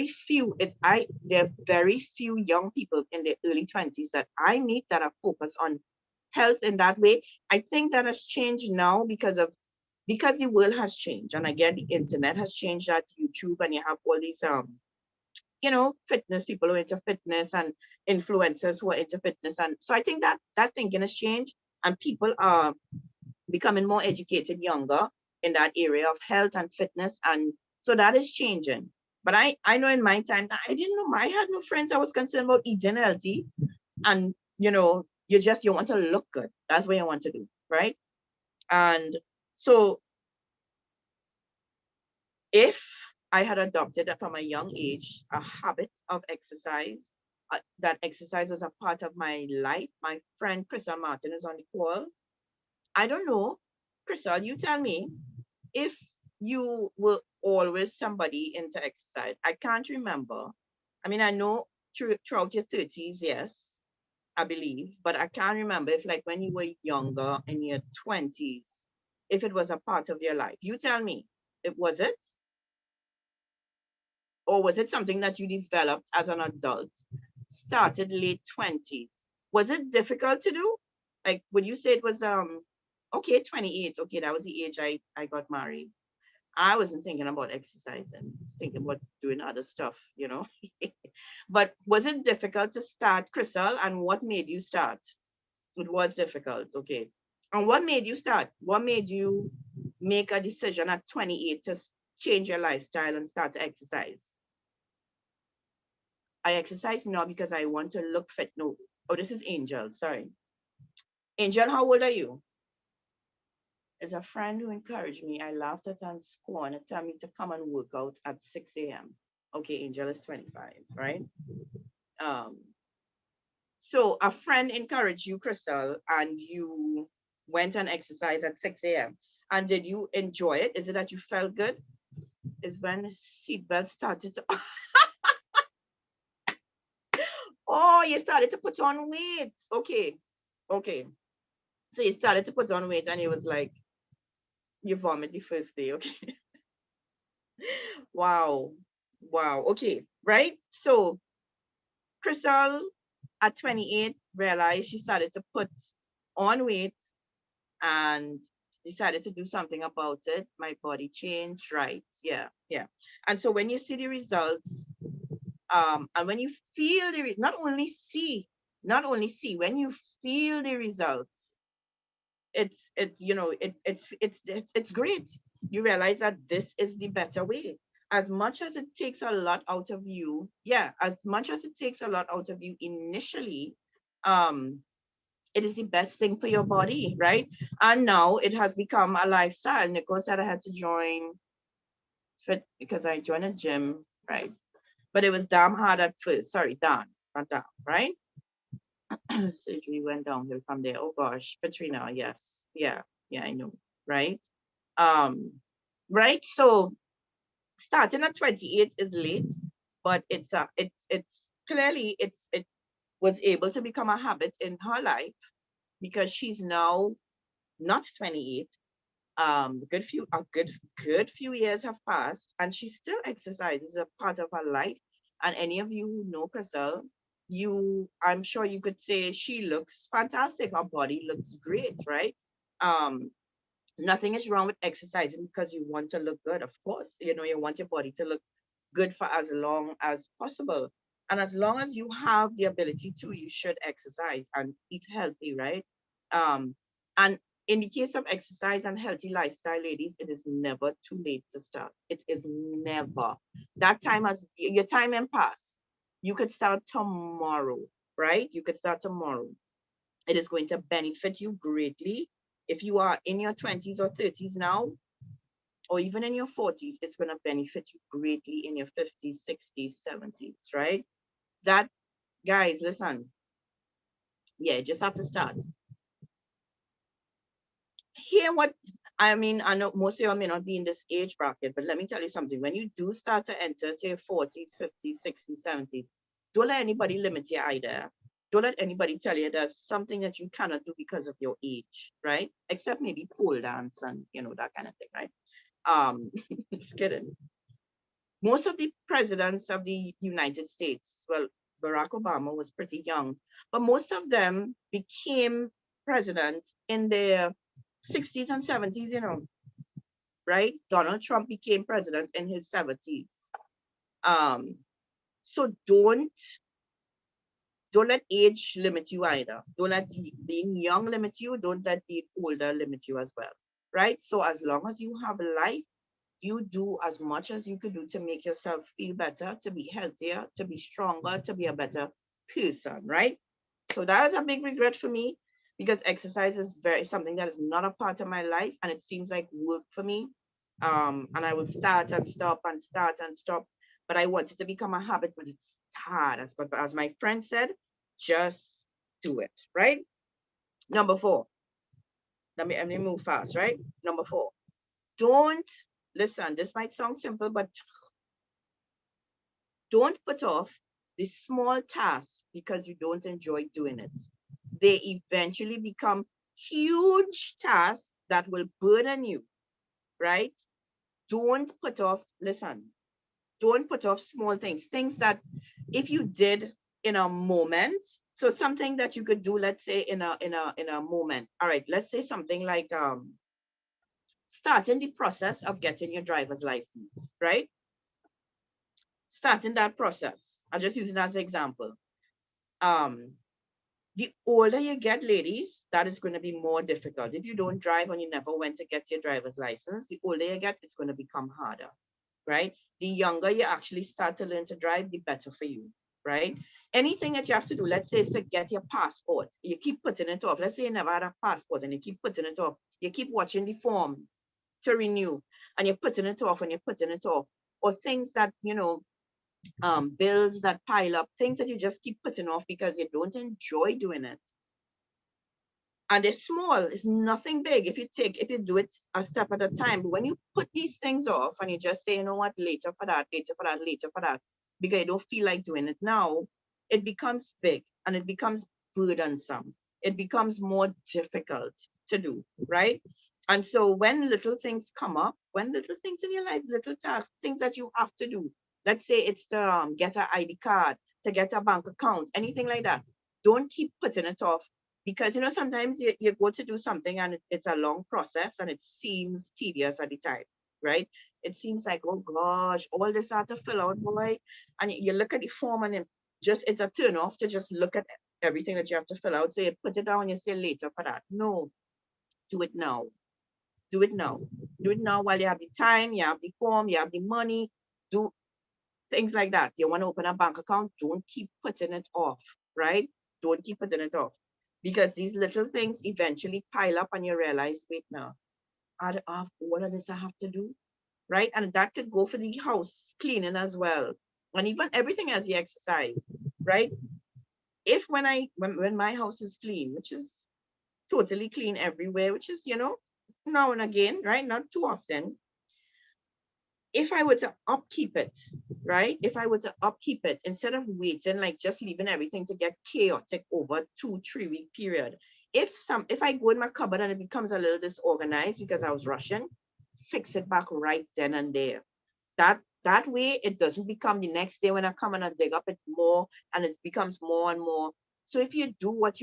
very few young people in their early 20s that I meet that are focused on health in that way. I think that has changed now because the world has changed. And again, the internet has changed, that YouTube, and you have all these fitness people who are into fitness and influencers who are into fitness. And so I think that that thinking has changed, and people are becoming more educated younger in that area of health and fitness. And so that is changing. But I know in my time, I didn't know, I had no friends. I was concerned about eating healthy. And, you want to look good. That's what you want to do, right? And so if I had adopted from a young age a habit of exercise, that exercise was a part of my life. My friend Crystal Martin is on the call. I don't know, Crystal, you tell me if you were always somebody into exercise. I can't remember. I mean, I know throughout your 30s, yes, I believe, but I can't remember if, like, when you were younger in your 20s, if it was a part of your life. You tell me, it was it? Or was it something that you developed as an adult, started late 20s? Was it difficult to do? Like, would you say it was okay, 28, okay, that was the age I got married. I wasn't thinking about exercising, thinking about doing other stuff. But was it difficult to start, Crystal? And what made you start? It was difficult, okay. And what made you start? What made you make a decision at 28 to change your lifestyle and start to exercise? I exercise now because I want to look fit. No, oh, this is Angel. Sorry. Angel, how old are you? It's a friend who encouraged me. I laughed at and scorn and tell me to come and work out at 6 a.m. Okay, Angel is 25, right? Um, so a friend encouraged you, Crystal, and you went and exercised at 6 a.m. And did you enjoy it? Is it that you felt good? Is when the seatbelt started to oh, you started to put on weight. Okay. Okay. So you started to put on weight and it was like you vomit the first day. Okay. Wow. Wow. Okay. Right. So Crystal at 28 realized she started to put on weight and decided to do something about it. My body changed. Right. Yeah. Yeah. And so when you see the results, and when you feel not only see, when you feel the results, it's great. You realize that this is the better way. As much as it takes a lot out of you, yeah, as much as it takes a lot out of you initially, um it is the best thing for your body, right? And now it has become a lifestyle. Nicole said I had to join fit because I joined a gym, right? But it was damn hard at first. Sorry, Dan, not down, right? Surgery went downhill from there. Oh gosh, Katrina, yes. Yeah, yeah, I know, right? Um, right. So starting at 28 is late, but it's clearly it was able to become a habit in her life because she's now not 28. A good few years have passed and she still exercises a part of her life. And any of you who know Crystal, I'm sure you could say she looks fantastic. Her body looks great, right? Um, Nothing is wrong with exercising because you want to look good. Of course, you want your body to look good for as long as possible. And as long as you have the ability to, you should exercise and eat healthy, right? Um, and in the case of exercise and healthy lifestyle, ladies, it is never too late to start. It is never. That time has your time and pass. You could start tomorrow, right? You could start tomorrow. It is going to benefit you greatly. If you are in your 20s or 30s now, or even in your 40s, it's going to benefit you greatly in your 50s, 60s, 70s, right? That, guys, listen, yeah, just have to start. Hear what I mean. I know most of you may not be in this age bracket, but let me tell you something. When you do start to enter to your 40s, 50s, 60s, 70s, don't let anybody limit you either. Don't let anybody tell you there's something that you cannot do because of your age, right? Except maybe pole dance and that kind of thing, right? Just kidding. Most of the presidents of the United States, well, Barack Obama was pretty young, but most of them became presidents in their 60s and 70s, you know, right? Donald Trump became president in his 70s. Um, so don't let age limit you either. Don't let being young limit you. Don't let being older limit you as well, right? So as long as you have life, you do as much as you could do to make yourself feel better, to be healthier, to be stronger, to be a better person, right? So that is a big regret for me because exercise is very something that is not a part of my life and it seems like work for me. And I will start and stop and start and stop. But I want it to become a habit, but it's hard. But as my friend said, just do it, right? Number four. Let me move fast, right? Number four. Don't listen. This might sound simple, but don't put off the small tasks because you don't enjoy doing it. They eventually become huge tasks that will burden you, right? Don't put off, listen, don't put off small things, things that if you did in a moment, so something that you could do, let's say in a moment. All right, let's say something like starting the process of getting your driver's license, right? Starting that process. I'll just use it as an example. Um, the older you get, ladies, that is going to be more difficult. If you don't drive and you never went to get your driver's license, the older you get, it's going to become harder, right? The younger you actually start to learn to drive, the better for you, right? Anything that you have to do, let's say it's to get your passport, you keep putting it off. Let's say you never had a passport and you keep putting it off. You keep watching the form to renew and you're putting it off and you're putting it off. Or things that, bills that pile up, things that you just keep putting off because you don't enjoy doing it. And they're small, it's nothing big if you do it a step at a time. But when you put these things off and you just say, you know what, later for that, later for that, later for that, because you don't feel like doing it now, it becomes big and it becomes burdensome. It becomes more difficult to do, right? And so when little things come up, when little things in your life, little tasks, things that you have to do, let's say it's to get an ID card, to get a bank account, anything like that, don't keep putting it off because sometimes you go to do something and it's a long process and it seems tedious at the time, right? It seems like, oh gosh, all this I have to fill out, boy. And you look at the form and it's a turn off to just look at everything that you have to fill out. So you put it down and you say later for that. No, do it now. Do it now. Do it now while you have the time, you have the form, you have the money. Do things like that. You want to open a bank account, don't keep putting it off, right? Don't keep putting it off because these little things eventually pile up and you realize, wait now, out of all of this I have to do, right? And that could go for the house cleaning as well, and even everything as the exercise, right? If when my house is clean, which is totally clean everywhere, which is now and again, right? Not too often, if I were to upkeep it, right? If I were to upkeep it instead of waiting, like just leaving everything to get chaotic over 2-3 week period. If I go in my cupboard and it becomes a little disorganized because I was rushing, fix it back right then and there. That way it doesn't become the next day when I come and I dig up it more and it becomes more and more. So if you do what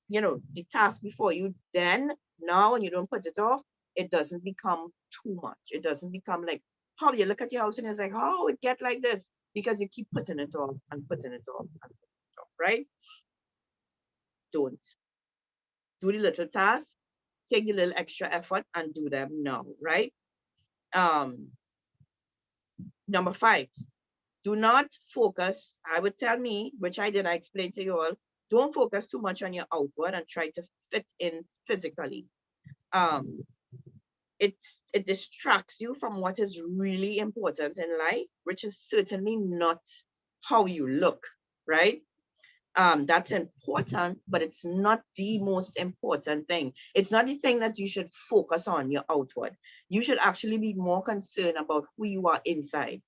the task before you, then now and you don't put it off, it doesn't become too much. It doesn't become like how you look at your house and it's like, oh, it get like this because you keep putting it off and putting it off and putting it off, right? Don't do the little tasks, take the little extra effort and do them now, right? Um, Number 5, do not focus. I would tell me, which I did, I explained to you all, don't focus too much on your outward and try to fit in physically. Um, it distracts you from what is really important in life, which is certainly not how you look, right? That's important, but it's not the most important thing. It's not the thing that you should focus on, your outward. You should actually be more concerned about who you are inside,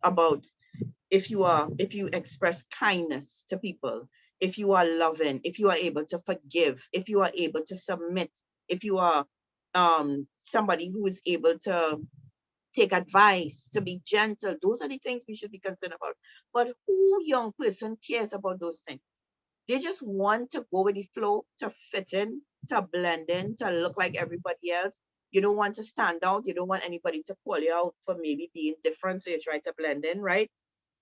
about if you express kindness to people, if you are loving, if you are able to forgive, if you are able to submit, if you are somebody who is able to take advice, to be gentle. Those are the things we should be concerned about. But who young person cares about those things? They just want to go with the flow, to fit in, to blend in, to look like everybody else. You don't want to stand out. You don't want anybody to call you out for maybe being different. So you try to blend in, right?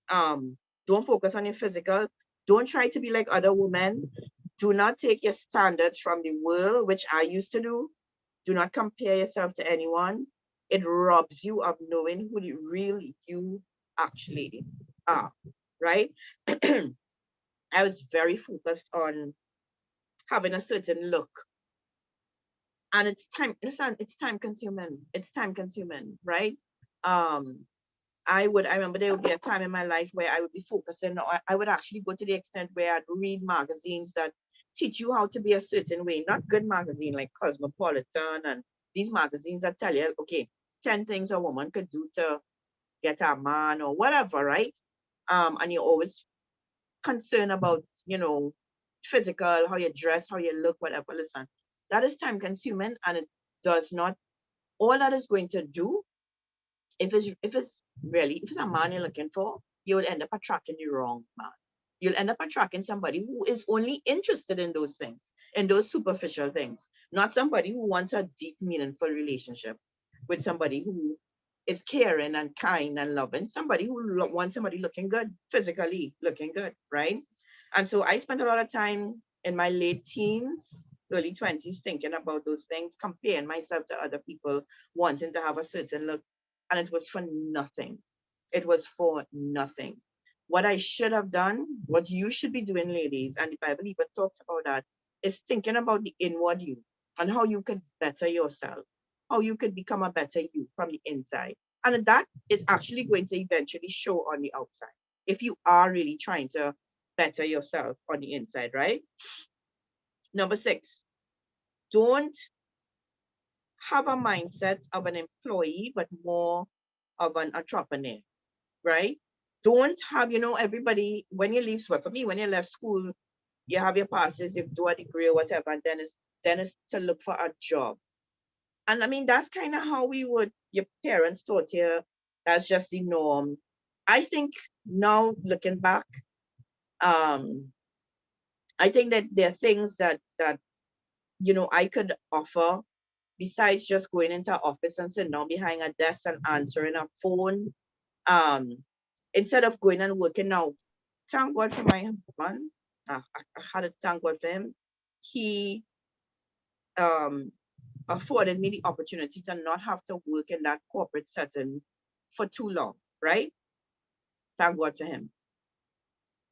Um, don't focus on your physical. Don't try to be like other women. Do not take your standards from the world, which I used to do. Do not compare yourself to anyone. It robs you of knowing who the real you actually are, right? I was very focused on having a certain look. And it's time, listen, it's time consuming. It's time consuming, right? Um, I remember there would be a time in my life where I would be focusing, or I would actually go to the extent where I'd read magazines that teach you how to be a certain way, not good magazine like Cosmopolitan and these magazines that tell you, okay, 10 things a woman could do to get a man or whatever, right? And you're always concerned about, physical, how you dress, how you look, whatever. Listen, that is time consuming and it does not, all that is going to do, if it's a man you're looking for, you will end up attracting the wrong man. You'll end up attracting somebody who is only interested in those things, in those superficial things, not somebody who wants a deep, meaningful relationship with somebody who is caring and kind and loving, somebody who wants somebody looking good, physically looking good, right? And so I spent a lot of time in my late teens, early 20s thinking about those things, comparing myself to other people, wanting to have a certain look, and it was for nothing. It was for nothing. What I should have done, what you should be doing, ladies, and the Bible even talks about that, is thinking about the inward you and how you could better yourself, how you could become a better you from the inside. And that is actually going to eventually show on the outside if you are really trying to better yourself on the inside, right? Number 6, don't have a mindset of an employee, but more of an entrepreneur, right? Don't have, everybody, when you leave school, for me, when you left school, you have your passes, you do a degree or whatever, and then it's to look for a job. And I mean, that's kind of how your parents taught you. That's just the norm. I think now looking back, um, I think that there are things that I could offer besides just going into office and sitting down behind a desk and answering a phone. Um, Instead of going and working now, thank God for my husband. I had to thank God for him. He um, afforded me the opportunity to not have to work in that corporate setting for too long, right? Thank God for him.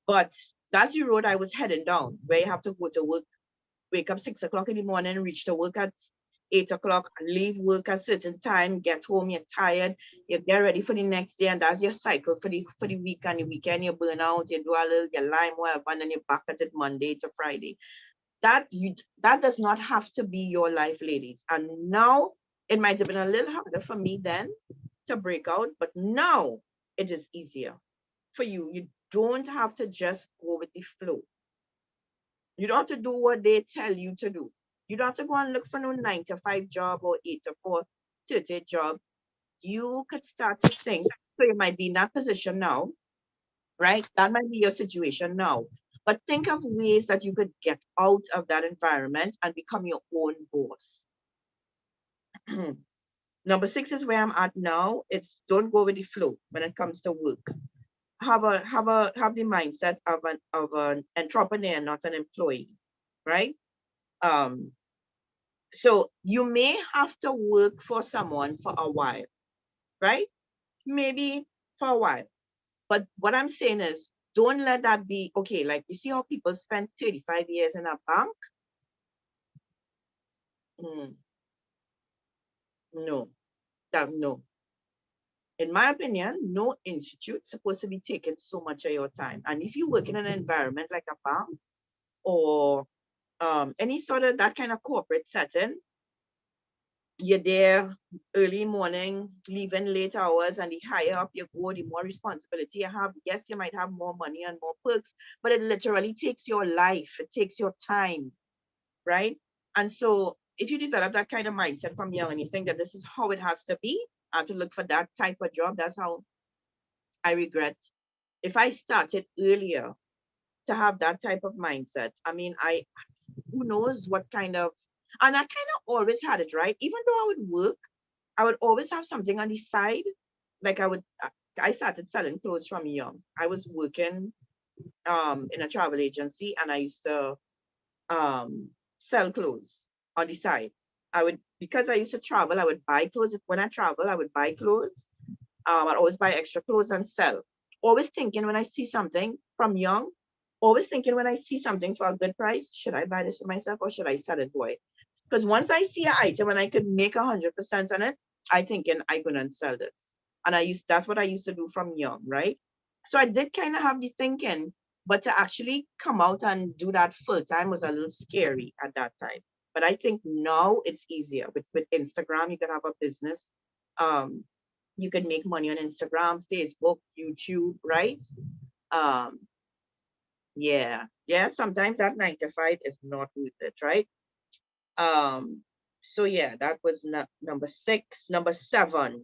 But that's the road I was heading down, where you have to go to work, wake up 6 o'clock in the morning, reach to work at 8 o'clock, leave work at a certain time, get home, you're tired, you get ready for the next day, and that's your cycle for the week. And the weekend you burn out, you do a little, you lime, whatever, and then you're back at it Monday to Friday. That does not have to be your life, ladies. And now it might have been a little harder for me then to break out, but now it is easier for you. You don't have to just go with the flow. You don't have to do what they tell you to do. You don't have to go and look for no 9 to 5 job or 8 to 4 30 job. You could start to think. So you might be in that position now, right? That might be your situation now. But think of ways that you could get out of that environment and become your own boss. Number 6 is where I'm at now. It's don't go with the flow when it comes to work. Have the mindset of an entrepreneur, not an employee, right? Um, So you may have to work for someone for a while, right? Maybe for a while. But what I'm saying is, don't let that be okay. Like you see how people spend 35 years in a bank? Mm, no, no. In my opinion, no institute supposed to be taking so much of your time. And if you work in an environment like a bank or any sort of that kind of corporate setting, you're there early morning, leaving late hours, and the higher up you go, the more responsibility you have. Yes, you might have more money and more perks, but it literally takes your life, it takes your time, right? And so if you develop that kind of mindset from young and you think that this is how it has to be, and to look for that type of job, that's how I regret. If I started earlier to have that type of mindset, I mean, who knows what kind of And I kind of always had it, right? Even though I would work, I would always have something on the side. Like I started selling clothes from young. I was working in a travel agency, and I used to sell clothes on the side. I would, because I used to travel, I would buy clothes. When I travel, I would buy clothes. I'd always buy extra clothes and sell. Always thinking when I see something from young, always thinking when I see something for a good price, should I buy this for myself or should I sell it, boy? Because once I see an item and I could make 100% on it, I thinking I couldn't sell this. And that's what I used to do from young, right? So I did kind of have the thinking, but to actually come out and do that full time was a little scary at that time. But I think now it's easier with Instagram. You can have a business. Um, you can make money on Instagram, Facebook, YouTube, right? Um, yeah, yeah. Sometimes that 9 to 5 is not worth it, right? Um, so yeah, that was number 6. Number 7,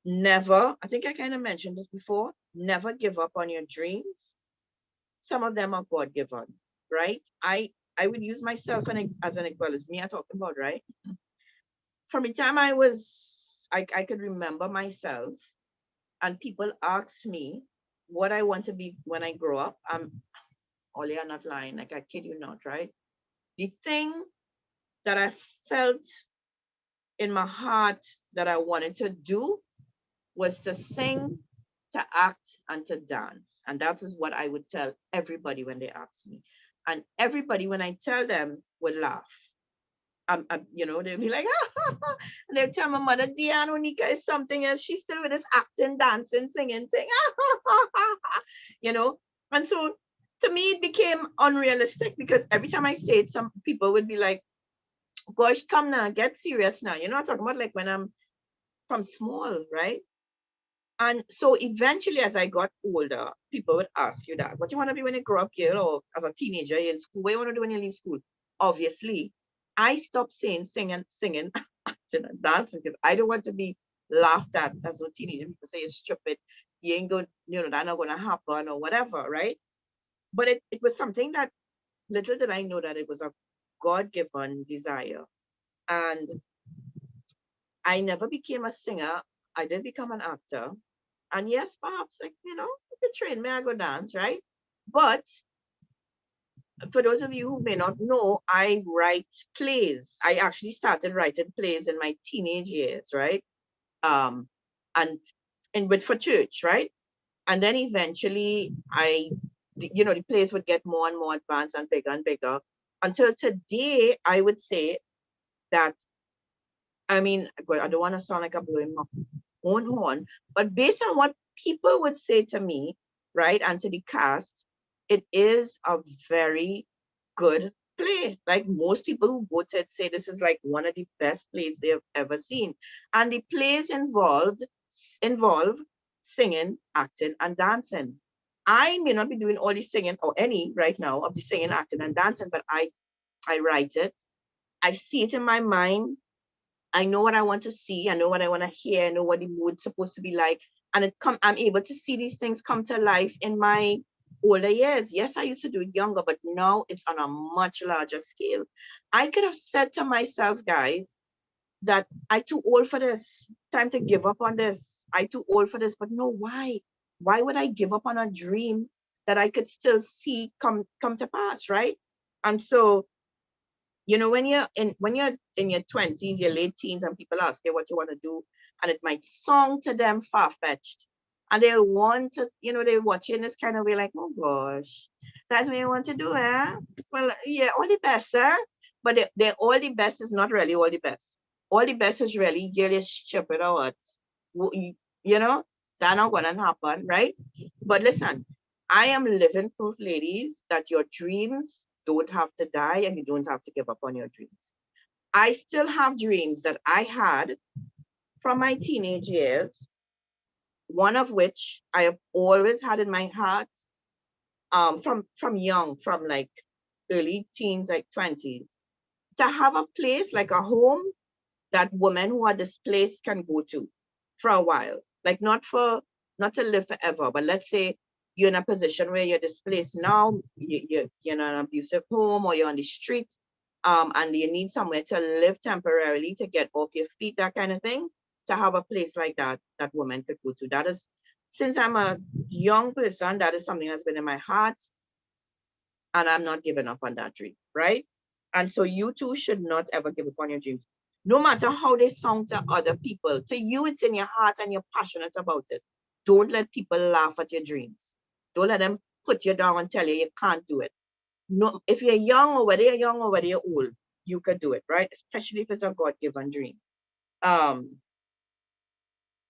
never. I think I kind of mentioned this before. Never give up on your dreams. Some of them are God given, right? I would use myself as an example, as me I talking about, right? From the time I could remember myself, and people asked me what I want to be when I grow up. Ollie, I'm not lying, like I kid you not, right? The thing that I felt in my heart that I wanted to do was to sing, to act, and to dance. And that is what I would tell everybody when they ask me. And everybody, when I tell them, would laugh. They'd be like, and they'd tell my mother, Deanne Onika is something else. She's still with this acting, dancing, singing thing. you know? And so to me, it became unrealistic because every time I say it, some people would be like, gosh, come now, get serious now. You know what I'm talking about? Like when I'm from small, right? And so eventually, as I got older, people would ask you that, what you want to be when you grow up, girl, or as a teenager, you're in school, what you want to do when you leave school? Obviously, I stopped saying singing, acting, and dancing because I don't want to be laughed at as a teenager. People say you're stupid, you ain't going, that's not going to happen or whatever, right? But it was something that little did I know that it was a God given desire. And I never became a singer. I did become an actor. And yes, perhaps, like, if you train me, I go dance, right? But for those of you who may not know, I write plays. I actually started writing plays in my teenage years, right? Um, and with for church, right? And then eventually the plays would get more and more advanced and bigger until today, I would say that, I mean, I don't want to sound like I'm blowing my own horn, but based on what people would say to me, right, and to the cast, it is a very good play. Like most people who go to it say this is like one of the best plays they've ever seen. And the plays involve singing, acting, and dancing. I may not be doing all the singing or any right now of the singing, acting, and dancing, but I write it. I see it in my mind. I know what I want to see. I know what I want to hear. I know what the mood's supposed to be like. And I'm able to see these things come to life in my older years. Yes, I used to do it younger, but now it's on a much larger scale. I could have said to myself, guys, that I too old for this. Time to give up on this. I too old for this. But no, why? Why would I give up on a dream that I could still see come to pass, right? And so when you're in your 20s, your late teens, and people ask you what you want to do, and it might sound to them far-fetched, and they'll want to, they watch you in this kind of way, like, oh gosh, that's what you want to do, eh? Well, yeah, all the best, eh? But they all the best is not really all the best. All the best is really you're stupid or what? You know, that not gonna happen, right? But listen, I am living proof, ladies, that your dreams don't have to die and you don't have to give up on your dreams. I still have dreams that I had from my teenage years, one of which I have always had in my heart, from young, from like early teens, like 20s, to have a place like a home that women who are displaced can go to for a while. Like not to live forever, but let's say you're in a position where you're displaced now, you're in an abusive home or you're on the street, and you need somewhere to live temporarily to get off your feet, that kind of thing, to have a place like that, that woman could go to. That is, since I'm a young person, that is something that's been in my heart, and I'm not giving up on that dream, right? And so you too should not ever give up on your dreams. No matter how they sound to other people, to you, it's in your heart and you're passionate about it. Don't let people laugh at your dreams. Don't let them put you down and tell you you can't do it. No, if you're young or whether you're young or whether you're old, you could do it, right? Especially if it's a God-given dream.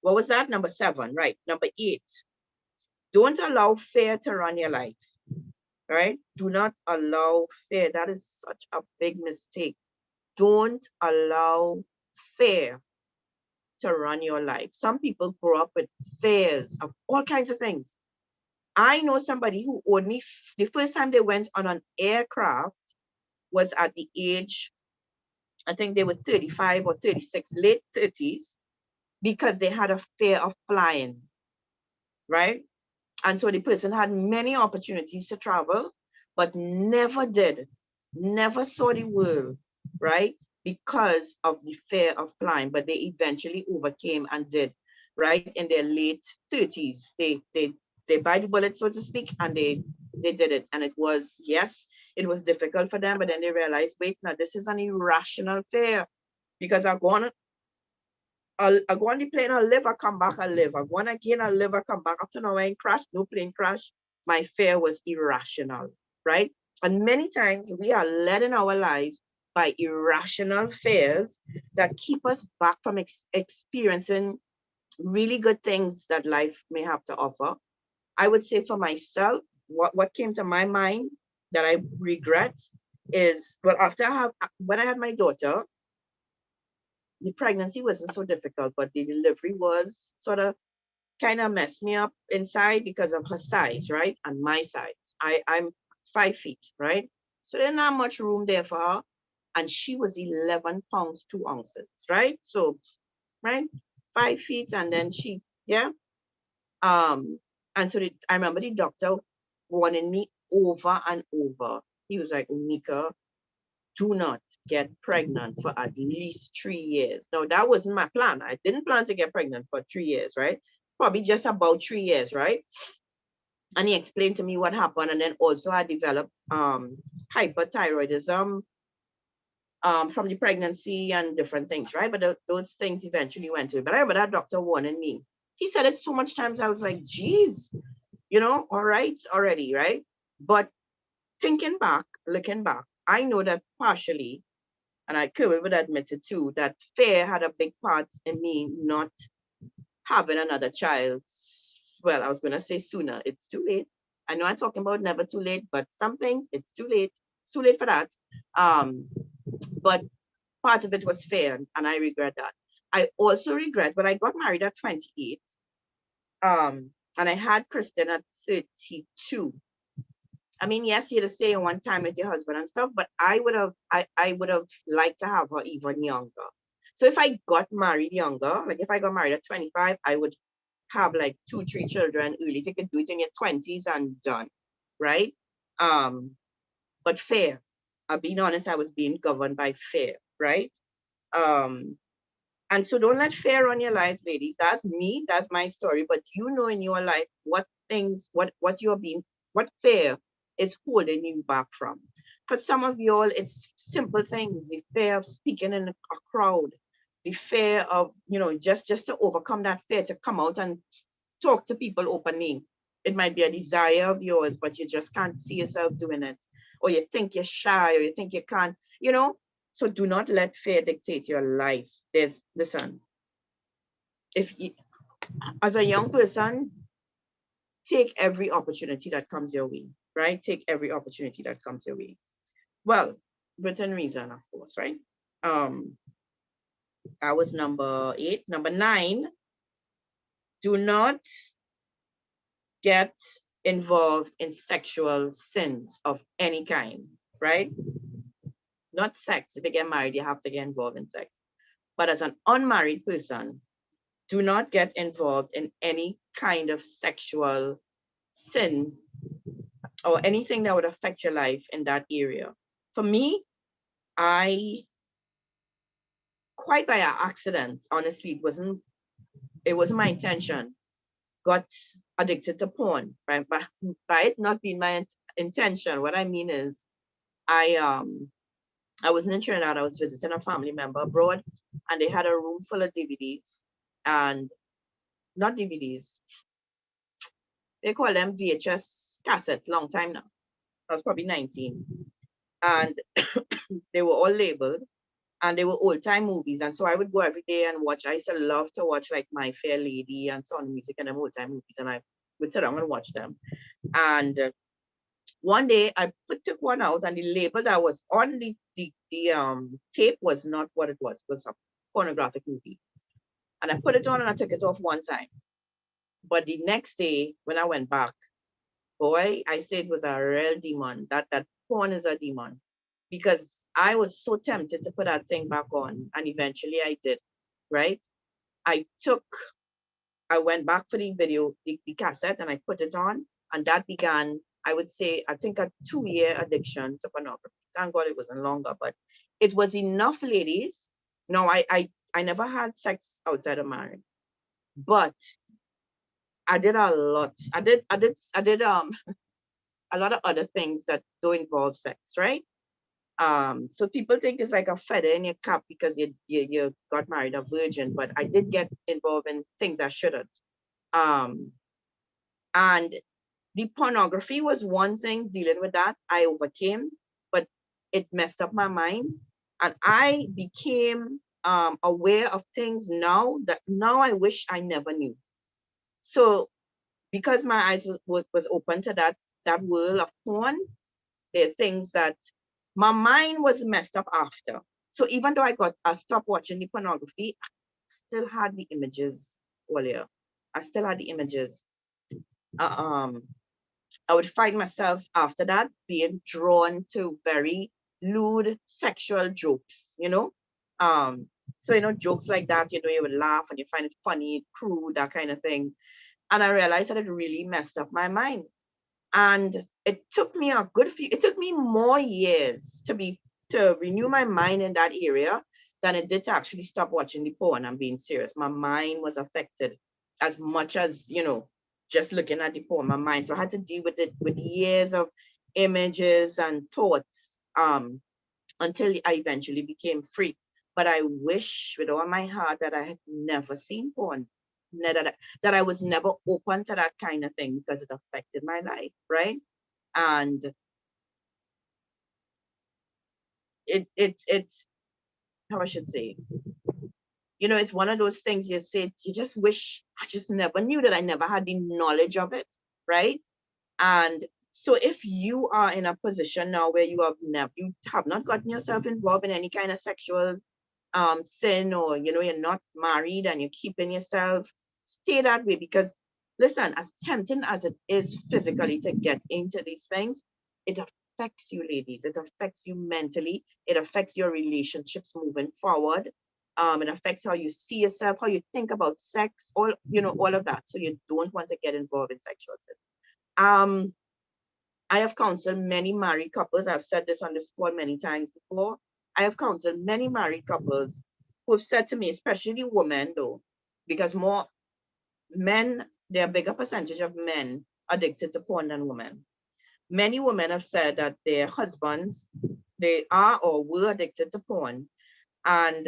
What was that? Number 7, right? Number 8, don't allow fear to run your life, right? Do not allow fear. That is such a big mistake. Don't allow fear to run your life. Some people grow up with fears of all kinds of things. I know somebody who owed me, the first time they went on an aircraft was at the age, I think they were 35 or 36, late 30s, because they had a fear of flying, right? And so the person had many opportunities to travel, but never did, never saw the world, right? Because of the fear of flying, but they eventually overcame and did, right? In their late 30s, they bite the bullet, so to speak, and they did it. And it was, yes, it was difficult for them, but then they realized, wait, now this is an irrational fear, because I go on the plane, I live, I come back, I live. I go on again, I live, I come back. After now, I crash, no plane crash. My fear was irrational, right? And many times we are led in our lives by irrational fears that keep us back from experiencing really good things that life may have to offer. I would say for myself, what came to my mind that I regret is, well, when I had my daughter, the pregnancy wasn't so difficult, but the delivery was sort of kind of messed me up inside because of her size, right? And my size. I'm 5 feet, right? So there's not much room there for her. And she was 11 pounds, 2 ounces, right? So, right? 5 feet. And then yeah. And so I remember the doctor warning me over and over. He was like, Unika, do not get pregnant for at least 3 years. Now, that wasn't my plan. I didn't plan to get pregnant for 3 years, right? Probably just about 3 years, right? And he explained to me what happened. And then also I developed hyperthyroidism from the pregnancy and different things, right? But those things eventually went away. But I remember that doctor warning me. He said it so much times, I was like, geez, all right, already, right? But thinking back, looking back, I know that partially, and I would admit it too, that fear had a big part in me not having another child. Well, I was going to say sooner. It's too late. I know I'm talking about never too late, but some things it's too late. It's too late for that. But part of it was fear, and I regret that. I also regret when I got married at 28, and I had Kristen at 32. I mean, yes, you had to stay one time with your husband and stuff, but I would have liked to have her even younger. So if I got married younger, like if I got married at 25, I would have like 2, 3 children early. If you could do it in your 20s and done, right? But fear. I'm being honest, I was being governed by fear, right? And so don't let fear run your lives, ladies. That's me, that's my story. But you know in your life what things, what fear is holding you back from. For some of y'all, it's simple things, the fear of speaking in a crowd, the fear of, just to overcome that fear to come out and talk to people openly. It might be a desire of yours, but you just can't see yourself doing it. Or you think you're shy, or you think you can't, So do not let fear dictate your life. Listen, as a young person, take every opportunity that comes your way, right? Take every opportunity that comes your way. Well, within reason, of course, right? That was number 8. Number 9, do not get involved in sexual sins of any kind, right? Not sex. If you get married, you have to get involved in sex. But as an unmarried person, do not get involved in any kind of sexual sin or anything that would affect your life in that area. For me, I quite by accident, honestly, it wasn't my intention, got addicted to porn, right? But by it not being my intention, what I mean is I I was in Trinidad, I was visiting a family member abroad, and they had a room full of DVDs and not DVDs, they call them VHS cassettes, long time now. I was probably 19. And they were all labeled and they were old time movies. And so I would go every day and watch. I used to love to watch like My Fair Lady and Sound Music and them old time movies. And I would sit down and watch them. And one day I took one out and the label that was on the tape was not what it was a pornographic movie. And I put it on and I took it off one time. But the next day when I went back, boy, I say it was a real demon. That porn is a demon. Because I was so tempted to put that thing back on. And eventually I did, right? I took, I went back for the video, the cassette, and I put it on. And that began, I would say, I think a 2-year addiction to pornography. Thank God it wasn't longer, but it was enough, ladies. No, I never had sex outside of marriage, but I did a lot. I did a lot of other things that don't involve sex, right? So people think it's like a feather in your cap because you got married a virgin, but I did get involved in things I shouldn't. Um, and the pornography was one thing, dealing with that I overcame, but it messed up my mind, and I became aware of things now that now I wish I never knew. So because my eyes was open to that world of porn, there are things that my mind was messed up after. So even though I stopped watching the pornography, I still had the images earlier. I still had the images. Uh, um, I would find myself after that being drawn to very lewd sexual jokes, you know. Um, so jokes like that, you would laugh and you find it funny, crude, that kind of thing. And I realized that it really messed up my mind. And it took me it took me more years to renew my mind in that area than it did to actually stop watching the porn. I'm being serious. My mind was affected as much as just looking at the porn. My mind, so I had to deal with it with years of images and thoughts until I eventually became free. But I wish with all my heart that I had never seen porn, that I was never open to that kind of thing because it affected my life, right? And it's how I should say, it's one of those things you say you just wish I just never knew, that I never had the knowledge of it, right? And so if you are in a position now where you have not gotten yourself involved in any kind of sexual sin, or you're not married and you're keeping yourself, stay that way. Because listen, as tempting as it is physically to get into these things, it affects you, ladies. It affects you mentally. It affects your relationships moving forward. It affects how you see yourself, how you think about sex, all of that. So you don't want to get involved in sexual sin. I have counseled many married couples. I've said this on this call many times before. I have counseled many married couples who have said to me, especially women though, because more men, there are a bigger percentage of men addicted to porn than women. Many women have said that their husbands, they are or were addicted to porn, and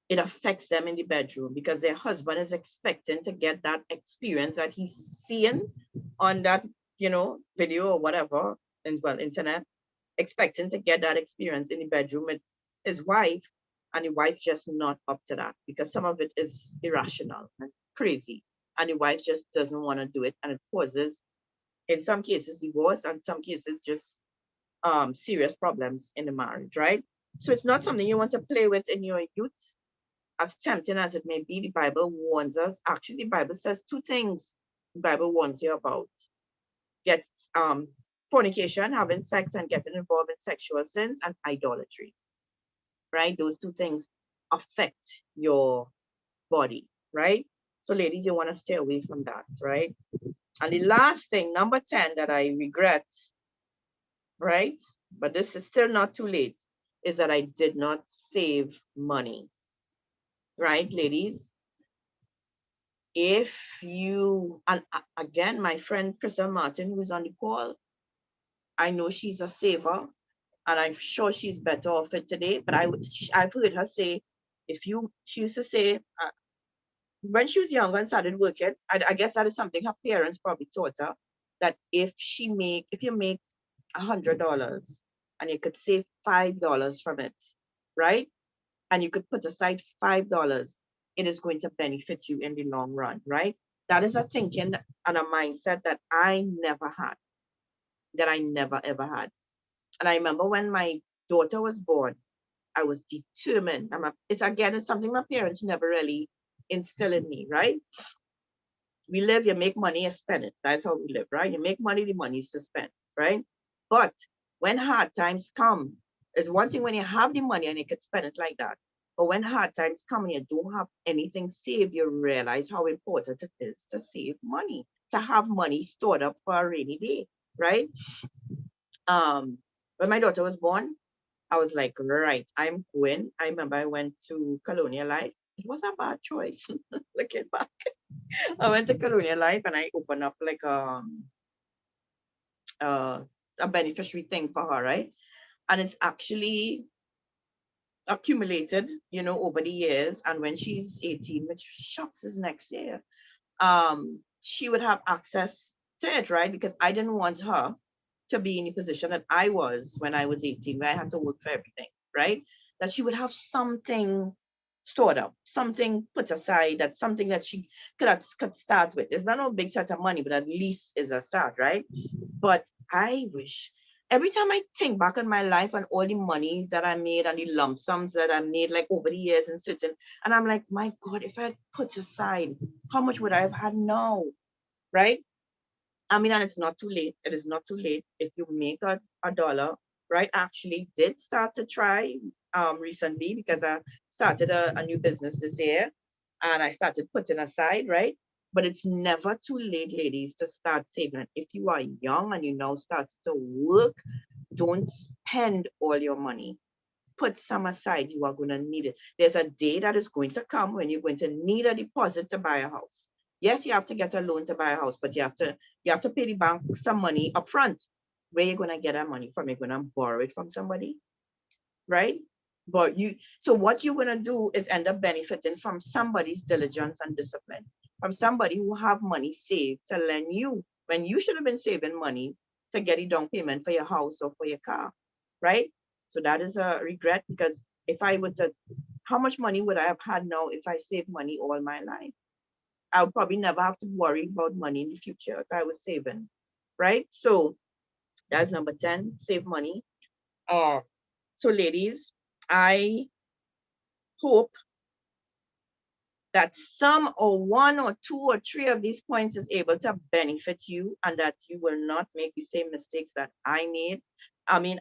it affects them in the bedroom because their husband is expecting to get that experience that he's seeing on that, video or whatever, and well, internet, expecting to get that experience in the bedroom with his wife, and the wife just not up to that because some of it is irrational and crazy, and the wife just doesn't want to do it, and it causes, in some cases, divorce, and some cases just serious problems in the marriage, right? So it's not something you want to play with in your youth. As tempting as it may be, the Bible warns us. Actually, the Bible says two things. The Bible warns you about: get fornication, having sex, and getting involved in sexual sins, and idolatry. Right? Those two things affect your body, right? So ladies, you want to stay away from that, right? And the last thing, number 10, that I regret, right? But this is still not too late, is that I did not save money, right, ladies? If you, and again, my friend Crystal Martin, who's on the call, I know she's a saver, and I'm sure she's better off it today. But I've heard her say, if you, she used to say, when she was younger and started working, I guess that is something her parents probably taught her, that if you make $100 and you could save $5 from it, right? And you could put aside $5, it is going to benefit you in the long run, right? That is a thinking and a mindset that I never had, that I never ever had. And I remember when my daughter was born, I was determined. It's something my parents never really instilled in me, right? We live, you make money, you spend it. That's how we live, right? You make money, the money is to spend, right? But when hard times come, it's one thing when you have the money and you can spend it like that. But when hard times come and you don't have anything saved, you realize how important it is to save money, to have money stored up for a rainy day, right? When my daughter was born, I was like, right, I'm going. I remember I went to Colonial Life. It was a bad choice. Looking back, I went to Colonial Life and I opened up like uh, a beneficiary thing for her, right? And it's actually accumulated, over the years. And when she's 18, which shocks is next year, she would have access to it, right? Because I didn't want her to be in the position that I was when I was 18, where I had to work for everything, right? That she would have something stored up, something put aside, that something that she could start with. It's not a big set of money, but at least is a start, right? But I wish, every time I think back on my life and all the money that I made and the lump sums that I made like over the years and certain, and I'm like, my God, if I had put aside, how much would I have had now? Right? I mean, and it's not too late. It is not too late if you make a dollar, right? Actually did start to try recently because I started a new business this year and I started putting aside, right? But it's never too late, ladies, to start saving. If you are young and you now start to work, don't spend all your money. Put some aside. You are going to need it. There's a day that is going to come when you're going to need a deposit to buy a house. Yes, you have to get a loan to buy a house, but you have to pay the bank some money upfront. Where you going to get that money from? You're going to borrow it from somebody, right? But so what you're going to do is end up benefiting from somebody's diligence and discipline, from somebody who have money saved to lend you when you should have been saving money to get a down payment for your house or for your car, right? So that is a regret, because if I would to, how much money would I have had now if I saved money all my life? I would probably never have to worry about money in the future if I was saving, right? So that's number 10, save money. Uh, so ladies, I hope that some or one or two or three of these points is able to benefit you and that you will not make the same mistakes that I made. I mean,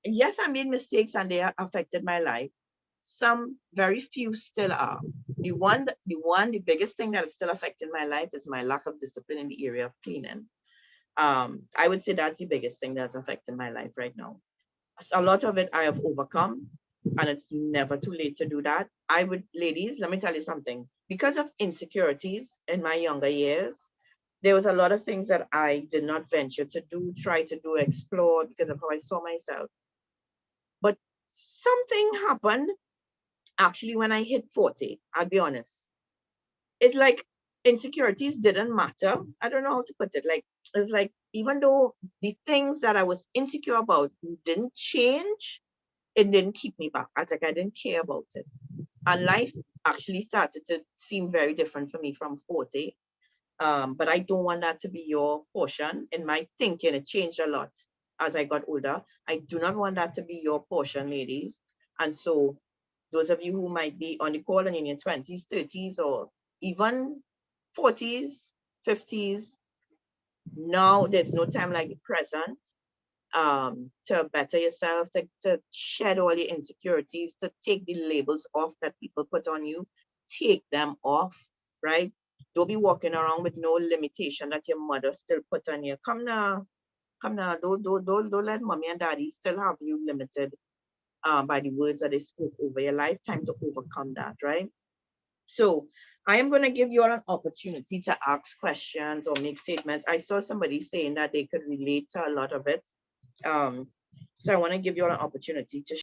yes, I made mistakes and they affected my life. Some very few still are. The biggest thing that is still affecting my life is my lack of discipline in the area of cleaning. I would say that's the biggest thing that's affecting my life right now. A lot of it I have overcome, and it's never too late to do that. Ladies, let me tell you something. Because of insecurities in my younger years, there was a lot of things that I did not venture to do, try to do, explore because of how I saw myself. But something happened actually when I hit 40, I'll be honest. It's like insecurities didn't matter. I don't know how to put it. Like, it's like even though the things that I was insecure about didn't change, it didn't keep me back. I didn't care about it. And life actually started to seem very different for me from 40. But I don't want that to be your portion. In my thinking, it changed a lot as I got older. I do not want that to be your portion, ladies. And so, those of you who might be on the call and in your 20s, 30s, or even 40s, 50s, now there's no time like the present, to better yourself, to shed all your insecurities, to take the labels off that people put on you, take them off, right? Don't be walking around with no limitation that your mother still put on you. Come now. Don't let mommy and daddy still have you limited by the words that they spoke over your lifetime to overcome that, right? So I am going to give you all an opportunity to ask questions or make statements. I saw somebody saying that they could relate to a lot of it. Um, so I want to give you all an opportunity to